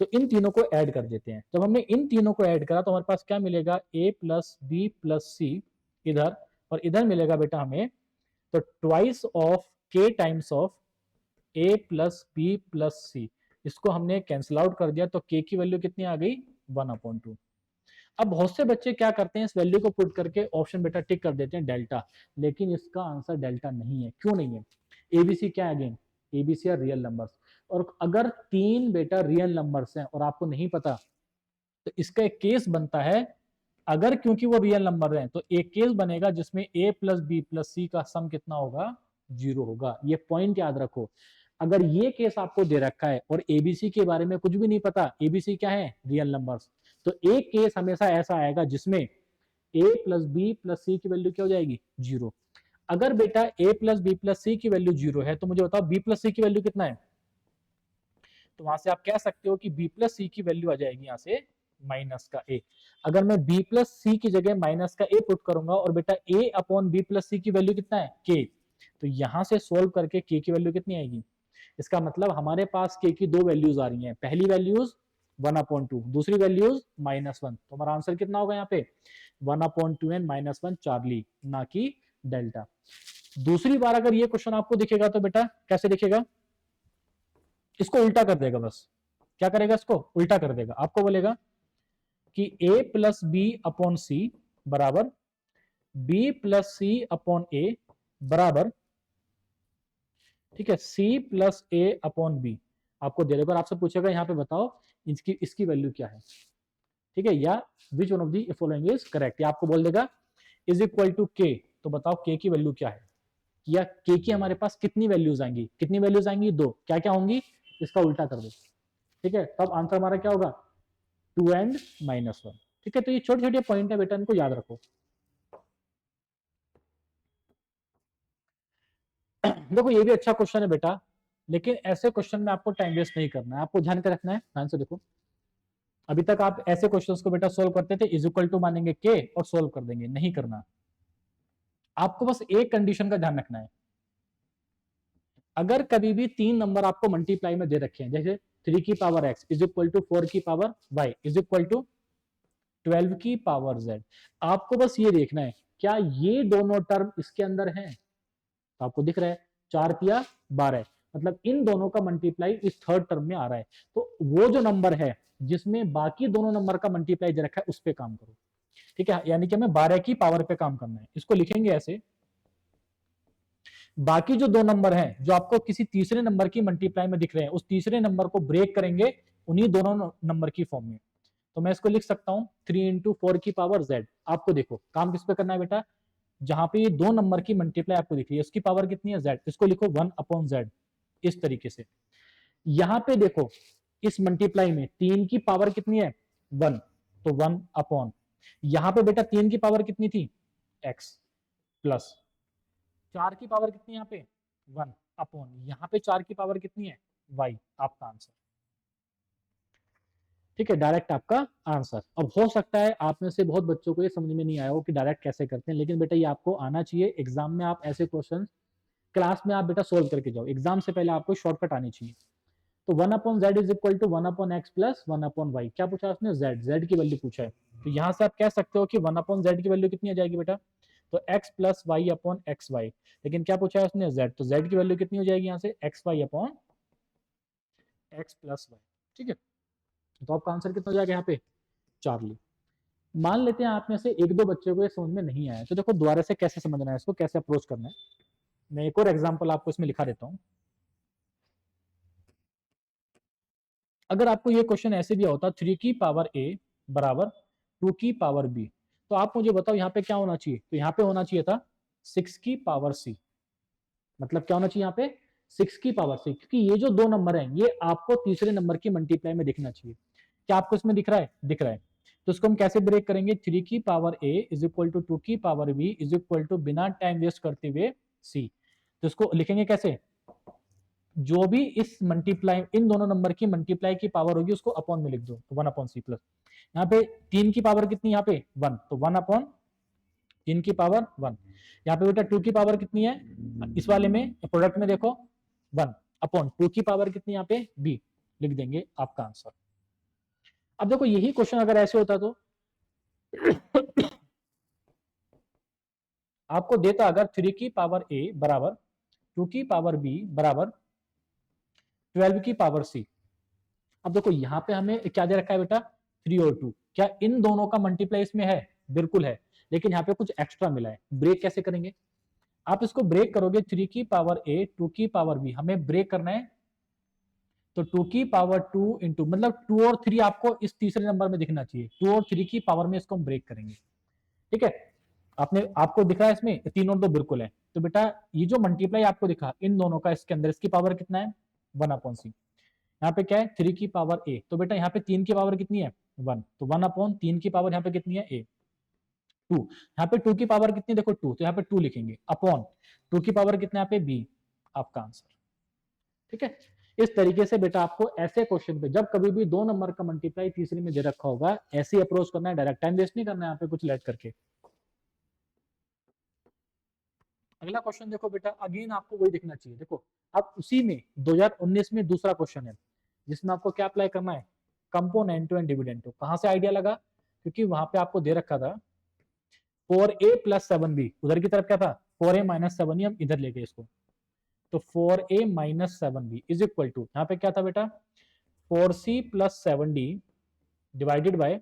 तो इन तीनों को ऐड कर देते हैं। जब हमने इन तीनों को ऐड करा तो हमारे पास क्या मिलेगा, a plus B plus C इधर, और इधर मिलेगा बेटा हमें तो twice of k times of a plus B plus C. इसको हमने कैंसिल आउट कर दिया तो k की वैल्यू कितनी आ गई, 1/2। अब बहुत से बच्चे क्या करते हैं, इस वैल्यू को पुट करके ऑप्शन बेटा टिक कर देते हैं डेल्टा, लेकिन इसका आंसर डेल्टा नहीं है। क्यों नहीं है, एबीसी क्या है again, a b c are real numbers, और अगर तीन बेटा रियल नंबर्स हैं और आपको नहीं पता तो इसका एक केस बनता है, अगर क्योंकि वो रियल नंबर हैं तो एक केस बनेगा जिसमें a प्लस बी प्लस सी का सम कितना होगा, 0 होगा। ये पॉइंट याद रखो। अगर ये केस आपको दे रखा है और एबीसी के बारे में कुछ भी नहीं पता, एबीसी क्या है, रियल नंबर्स, तो एक केस हमेशा ऐसा आएगा जिसमें a प्लस बी प्लस सी की वैल्यू क्या हो जाएगी, 0। अगर बेटा a प्लस बी प्लस सी की वैल्यू 0 है तो मुझे बताओ b प्लस सी की वैल्यू कितना है, तो वहां से आप कह सकते हो कि b प्लस सी की वैल्यू आ जाएगी यहाँ से माइनस का a। अगर मैं b प्लस सी की जगह माइनस का a पुट करूंगा और बेटा a अपॉन बी प्लस सी की वैल्यू कितना है, k, तो यहां से सोल्व करके k की वैल्यू कितनी आएगी, इसका मतलब हमारे पास k की दो वैल्यूज आ रही हैं, पहली वैल्यूज 1/2, दूसरी वैल्यूज -1, तो हमारा आंसर कितना होगा यहाँ पे 1/2 एंड -1 चार्ली, ना कि डेल्टा। दूसरी बार अगर ये क्वेश्चन आपको दिखेगा तो बेटा कैसे दिखेगा, इसको उल्टा कर देगा, बस क्या करेगा, इसको उल्टा कर देगा, आपको बोलेगा कि a प्लस बी अपॉन सी बराबर b प्लस सी अपॉन ए बराबर, ठीक है, c प्लस ए अपॉन बी आपको दे देगा और आपसे पूछेगा यहाँ पे बताओ इसकी वैल्यू क्या है, ठीक है, या which one of the following is correct, या आपको बोल देगा इज इक्वल टू k, तो बताओ k की वैल्यू क्या है, या k की हमारे पास कितनी वैल्यूज आएंगी, कितनी वैल्यूज आएंगी, दो, क्या क्या होंगी, इसका उल्टा कर दो, ठीक है, तब आंसर हमारा क्या होगा 2 एंड -1, ठीक है। तो ये छोटे छोटे पॉइंट है बेटा, इनको याद रखो। देखो ये भी अच्छा क्वेश्चन है बेटा, लेकिन ऐसे क्वेश्चन में आपको टाइम वेस्ट नहीं करना है, आपको ध्यान के रखना है, ध्यान से देखो। अभी तक आप ऐसे क्वेश्चंस को बेटा सोल्व करते थे, इज इक्वल टू मानेंगे के और सोल्व कर देंगे, नहीं करना। आपको बस एक कंडीशन का ध्यान रखना है, अगर कभी भी तीन नंबर आपको मल्टीप्लाई में दे रखे हैं, जैसे 3 की power x is equal to 4 की power y is equal to 12 की पावर z, आपको बस ये देखना है क्या ये दोनों टर्म इसके अंदर हैं, तो आपको दिख रहा है 4 तिया 12, मतलब इन दोनों का मल्टीप्लाई इस थर्ड टर्म में आ रहा है, तो वो जो नंबर है जिसमें बाकी दोनों नंबर का मल्टीप्लाई दे रखा है उस पर काम करो, ठीक है, यानी कि हमें 12 की पावर पे काम करना है। इसको लिखेंगे ऐसे, बाकी जो दो नंबर हैं जो आपको किसी तीसरे नंबर की मल्टीप्लाई में दिख रहे हैं, उस तीसरे नंबर को ब्रेक करेंगे उन्हीं दोनों नंबर की फॉर्म में, तो मैं इसको लिख सकता हूं 3 इंटू 4 की पावर z। आपको देखो काम किस पे करना है बेटा, जहां पे ये दो नंबर की मल्टीप्लाई आपको दिख रही है उसकी पावर कितनी है z, इसको लिखो 1 अपॉन z, इस तरीके से। यहां पे देखो इस मल्टीप्लाई में 3 की पावर कितनी है 1, तो 1 अपॉन, यहां पे बेटा 3 की पावर कितनी थी x, प्लस 4 की पावर कितनी है यहाँ पे 1 अपॉन, यहाँ पे 4 की पावर कितनी है y, आपका आंसर, ठीक है, डायरेक्ट आपका आंसर। अब हो सकता है आप में से बहुत बच्चों को ये समझ में नहीं आया हो कि डायरेक्ट कैसे करते हैं, लेकिन बेटा ये आपको आना चाहिए, एग्जाम में आप ऐसे क्वेश्चन क्लास में आप बेटा सोल्व करके जाओ, एग्जाम से पहले आपको शॉर्टकट आनी चाहिए। तो 1 upon z is equal to 1 upon x plus 1 upon y, क्या पूछा उसने, जेड की वैल्यू पूछा है, तो यहां से आप कह सकते हो कि 1 अपॉन जेड की वैल्यू कितनी आ जाएगी बेटा, तो x plus y upon x y, लेकिन क्या पूछा है उसने z, तो z की वैल्यू कितनी हो जाएगी यहाँ से x y upon x plus y, ठीक है, तो आपका आंसर कितना हो जाएगा यहाँ पे चार्ली। मान लेते हैं आप में से एक दो बच्चे को ये समझ में नहीं आया, तो देखो दोबारा से कैसे समझना है, इसको कैसे अप्रोच करना है, मैं एक और एग्जांपल आपको इसमें लिखा देता हूं। अगर आपको ये क्वेश्चन ऐसे भी होता 3 की पावर a बराबर 2 की पावर b, तो आप मुझे बताओ यहाँ पे क्या होना चाहिए, तो यहाँ पे होना चाहिए था 6 की पावर c, मतलब क्या होना चाहिए यहाँ पे 6 की पावर c, क्योंकि ये जो दो नंबर हैं ये आपको तीसरे नंबर की मल्टीप्लाई में दिखना चाहिए। क्या आपको इसमें दिख रहा है, दिख रहा है, तो इसको हम कैसे ब्रेक करेंगे, 3 की power a is equal to 2 की power b is equal to बिना टाइम वेस्ट करते हुए c, तो इसको लिखेंगे कैसे, जो भी इस मल्टीप्लाई इन दोनों नंबर की मल्टीप्लाई की पावर होगी उसको अपॉन में लिख दो, तो 1/c प्लस यहाँ पे 3 की पावर कितनी, यहाँ पे 1, तो 1/3 की पावर 1। यहाँ पे बेटा 2 की पावर कितनी है, इस वाले में प्रोडक्ट में देखो 1/2 की पावर कितनी, यहाँ पे b, लिख देंगे आपका आंसर। अब देखो यही क्वेश्चन अगर ऐसे होता तो आपको देता अगर 3 की पावर a बराबर 2 की पावर b बराबर 12 की पावर c। अब देखो यहाँ पे हमें क्या दे रखा है बेटा, 3 और 2, क्या इन दोनों का मल्टीप्लाई इसमें है, बिल्कुल है, लेकिन यहाँ पे कुछ एक्स्ट्रा मिला है। ब्रेक कैसे करेंगे, आप इसको ब्रेक करोगे 3 की पावर a 2 की पावर b, हमें ब्रेक करना है तो 2 की पावर 2 इंटू मतलब 2 और 3 आपको इस तीसरे नंबर में दिखना चाहिए, 2 और 3 की पावर में इसको हम ब्रेक करेंगे। ठीक है, आपको दिख रहा है इसमें 3 और 2 बिल्कुल है, तो बेटा ये जो मल्टीप्लाई आपको दिखा इन दोनों का, इसके अंदर इसकी पावर कितना है 1/c। यहाँ पे क्या है 3 की पावर a, तो बेटा यहाँ पे 3 की पावर कितनी है 1, तो 1/3 की पावर यहाँ पे कितनी है a 2। यहाँ पे 2 की पावर कितनी देखो 2, तो यहाँ पे 2 लिखेंगे अपॉन 2 की पावर कितना यहाँ पे b, आपका आंसर। ठीक है, इस तरीके से बेटा आपको ऐसे क्वेश्चन पे जब कभी भी 2 नंबर का मल्टीप्लाई तीसरे में दे रखा होगा, ऐसे अप्रोच करना है, डायरेक्ट टाइम वेस्ट नहीं करना है यहाँ पे कुछ लेट करके। अगला क्वेश्चन देखो बेटा, अगेन आपको वही दिखना चाहिए। देखो अब उसी में 2019 में दूसरा क्वेश्चन है जिसमें आपको क्या अप्लाई करना है, कंपोनेंटो एंड डिविडेंडो। कहां से आइडिया लगा, क्योंकि वहां पे आपको दे रखा था 4a + 7b, उधर की तरफ क्या था 4a - 7e, हम इधर ले गए इसको, तो 4a - 7b is equal to, यहाँ पे क्या था बेटा 4c + 7d divided by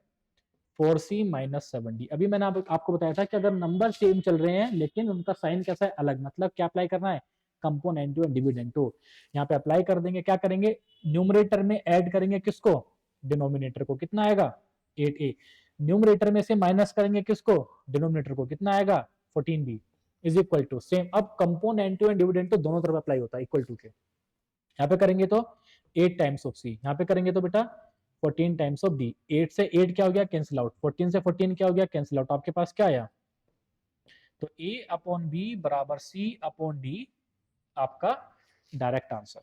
4c - 7d। अभी मैंने आपको बताया था कि अगर नंबर सेम चल रहे हैं लेकिन उनका साइन कैसा है अलग, मतलब क्या अप्लाई करना है, कंपोनेंटो एंड डिविडेंडो। यहाँ पे अप्लाई कर देंगे, क्या करेंगे न्यूमरेटर में ऐड करेंगे किसको, डिनोमिनेटर को, कितना आएगा 8a, न्यूमरेटर में से माइनस करेंगे किसको, डिनोमिनेटर को, कितना आएगा 14b is equal to same. अब कंपोनेंटो एंड डिविडेंडो दोनों तरफ अप्लाई होता है इक्वल टू के, यहाँ पे करेंगे तो 8 टाइम्स ऑफ सी, यहाँ पे करेंगे तो बेटा 14 टाइम्स ऑफ डी। 8 से 8 क्या हो गया कैंसिल आउट, 14 से 14 क्या हो गया कैंसिल आउट, आपके पास क्या आया, तो a/b बराबर c/d आपका डायरेक्ट आंसर।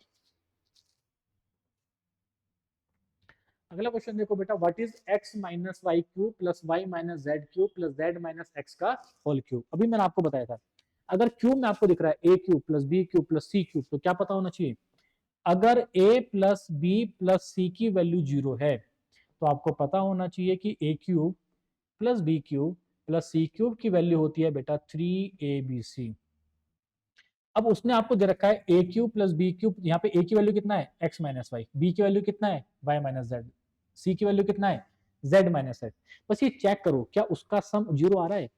अगला क्वेश्चन देखो बेटा, what is x - y cube plus y - z cube plus z - x का होल क्यूब। अभी मैंने आपको बताया था अगर क्यूब में आपको दिख रहा है a cube plus b cube plus c cube, तो क्या पता होना चाहिए, अगर a plus b plus c की वैल्यू 0 है तो आपको पता होना चाहिए कि a cube plus b cube plus c cube की वैल्यू होती है बेटा 3abc। अब उसने आपको दे रखा है a cube plus b cube, यहाँ पे a की वैल्यू कितना है x - y, b की वैल्यू कितना है y - z, c की वैल्यू कितना है z - x। बस ये चेक करो क्या उसका सम 0 आ रहा है।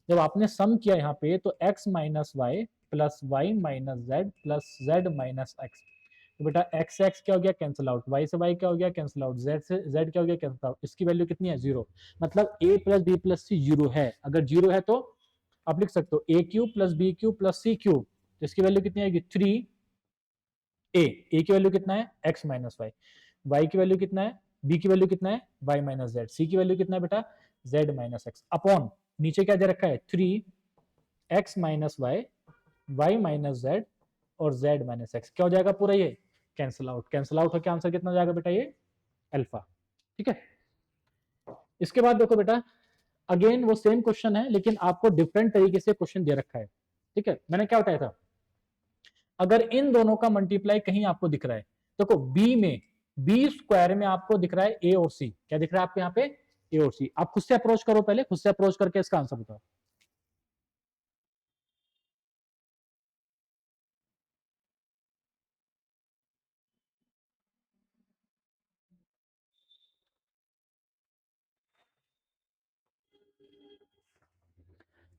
जब आपने सम किया यहाँ पे तो x - y plus y - z plus z - x, तो बेटा x से x क्या हो गया कैंसिल आउट, y से y क्या हो गया कैंसिल आउट, z से z क्या हो गया कैंसिल आउट, इसकी वैल्यू कितनी है 0, मतलब a plus B plus c 0 है। अगर 0 है तो आप लिख सकते हो a cube plus b cube plus c cube, तो इसकी वैल्यू कितनी आएगी 3a, a की वैल्यू कितना है x - y की वैल्यू कितना है, b की वैल्यू कितना है y - z, c की वैल्यू कितना है बेटा z - x, अपॉन नीचे क्या दे रखा है 3x - y y - z और z - x, क्या हो जाएगा पूरा ये कैंसिल आउट, कैंसिल आउट होकर आंसर कितना हो जाएगा बेटा ये अल्फा। ठीक है, इसके बाद देखो बेटा अगेन वो सेम क्वेश्चन है लेकिन आपको डिफरेंट तरीके से क्वेश्चन दे रखा है। ठीक है, मैंने क्या बताया था, अगर इन दोनों का मल्टीप्लाई कहीं आपको दिख रहा है, देखो बी में बी स्क्वायर में आपको दिख रहा है ए और सी, क्या दिख रहा है आपको यहाँ पे ए और सी, आप खुद से अप्रोच करो, पहले खुद से अप्रोच करके इसका आंसर बताओ।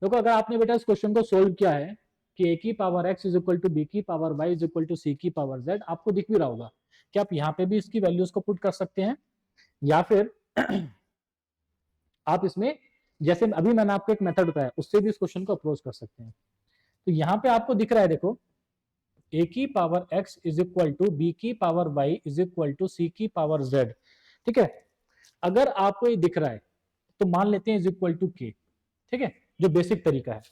देखो अगर आपने बेटा इस क्वेश्चन को सोल्व किया है कि ए की power x is equal to B की power y is equal to सी की पावर z, आपको दिख भी रहा होगा कि आप यहाँ पे भी इसकी वैल्यूज को पुट कर सकते हैं, या फिर आप इसमें जैसे अभी मैंने आपको एक मेथड बताया उससे भी इस क्वेश्चन को अप्रोच कर सकते हैं। तो यहाँ पे आपको दिख रहा है देखो a की power x is equal to B की power y is equal to सी की पावर z। ठीक है, अगर आपको ये दिख रहा है तो मान लेते हैं इज इक्वल टू k। ठीक है, जो बेसिक तरीका है,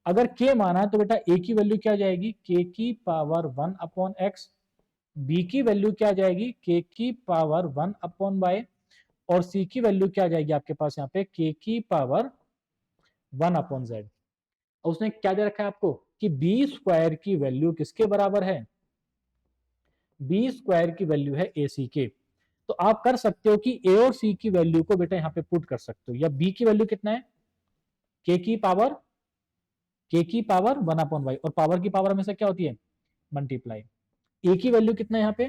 अगर k माना है तो बेटा a की वैल्यू क्या आ जाएगी k की पावर 1/x बी की वैल्यू क्या आ जाएगी के की पावर 1/y, और सी की वैल्यू क्या आ जाएगी आपके पास यहाँ पे के की पावर 1/z। उसने क्या दे रखा है आपको कि बी स्क्वायर की वैल्यू किसके बराबर है, बी स्क्वायर की वैल्यू है ए सी के। तो आप कर सकते हो कि ए और सी की वैल्यू को बेटा यहाँ पे पुट कर सकते हो, या बी की वैल्यू कितना है के की पावर 1/y, और पावर की पावर हमेशा क्या होती है मल्टीप्लाई। ए की वैल्यू कितना है यहाँ पे,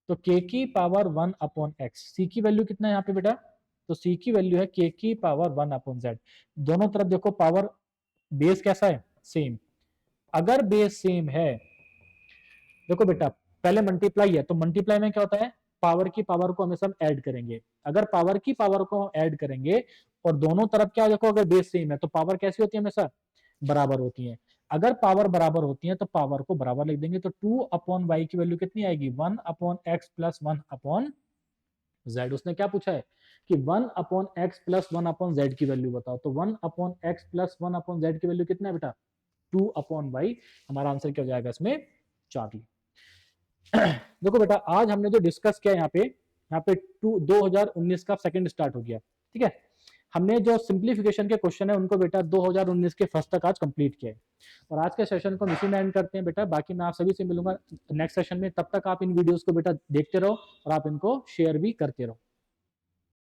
तो के की पावर 1/x। सी की वैल्यू कितना है यहाँ पे बेटा, तो सी की वैल्यू है के की पावर 1/z। दोनों तरफ देखो पावर बेस कैसा है सेम। अगर बेस सेम है, देखो बेटा पहले मल्टीप्लाई है, तो मल्टीप्लाई में क्या होता है पावर की पावर को हमेशा हम ऐड करेंगे। अगर पावर की पावर को हम ऐड करेंगे और दोनों तरफ क्या देखो अगर बेस सेम है तो पावर कैसी होती है हमेशा बराबर होती है। अगर पावर बराबर होती है तो पावर को बराबर लिख देंगे, तो 2/y की वैल्यू कितनी आएगी 1/x प्लस 1/z। उसने क्या पूछा है कि 1/x प्लस 1/z की वैल्यू बताओ, तो 1/x प्लस 1/z की वैल्यू कितना है बेटा 2/y। हमारा आंसर क्या हो जाएगा इसमें चार्ली। देखो बेटा आज हमने जो डिस्कस किया यहाँ पे 2019 का सेकंड स्टार्ट हो गया, ठीक है। हमने जो सिंप्लीफिकेशन के क्वेश्चन है उनको बेटा 2019 के फर्स्ट तक आज कंप्लीट किया है, और आज के सेशन को हम इसी में एंड करते हैं बेटा। बाकी मैं आप सभी से मिलूंगा नेक्स्ट सेशन में, तब तक आप इन वीडियोस को बेटा देखते रहो और आप इनको शेयर भी करते रहो।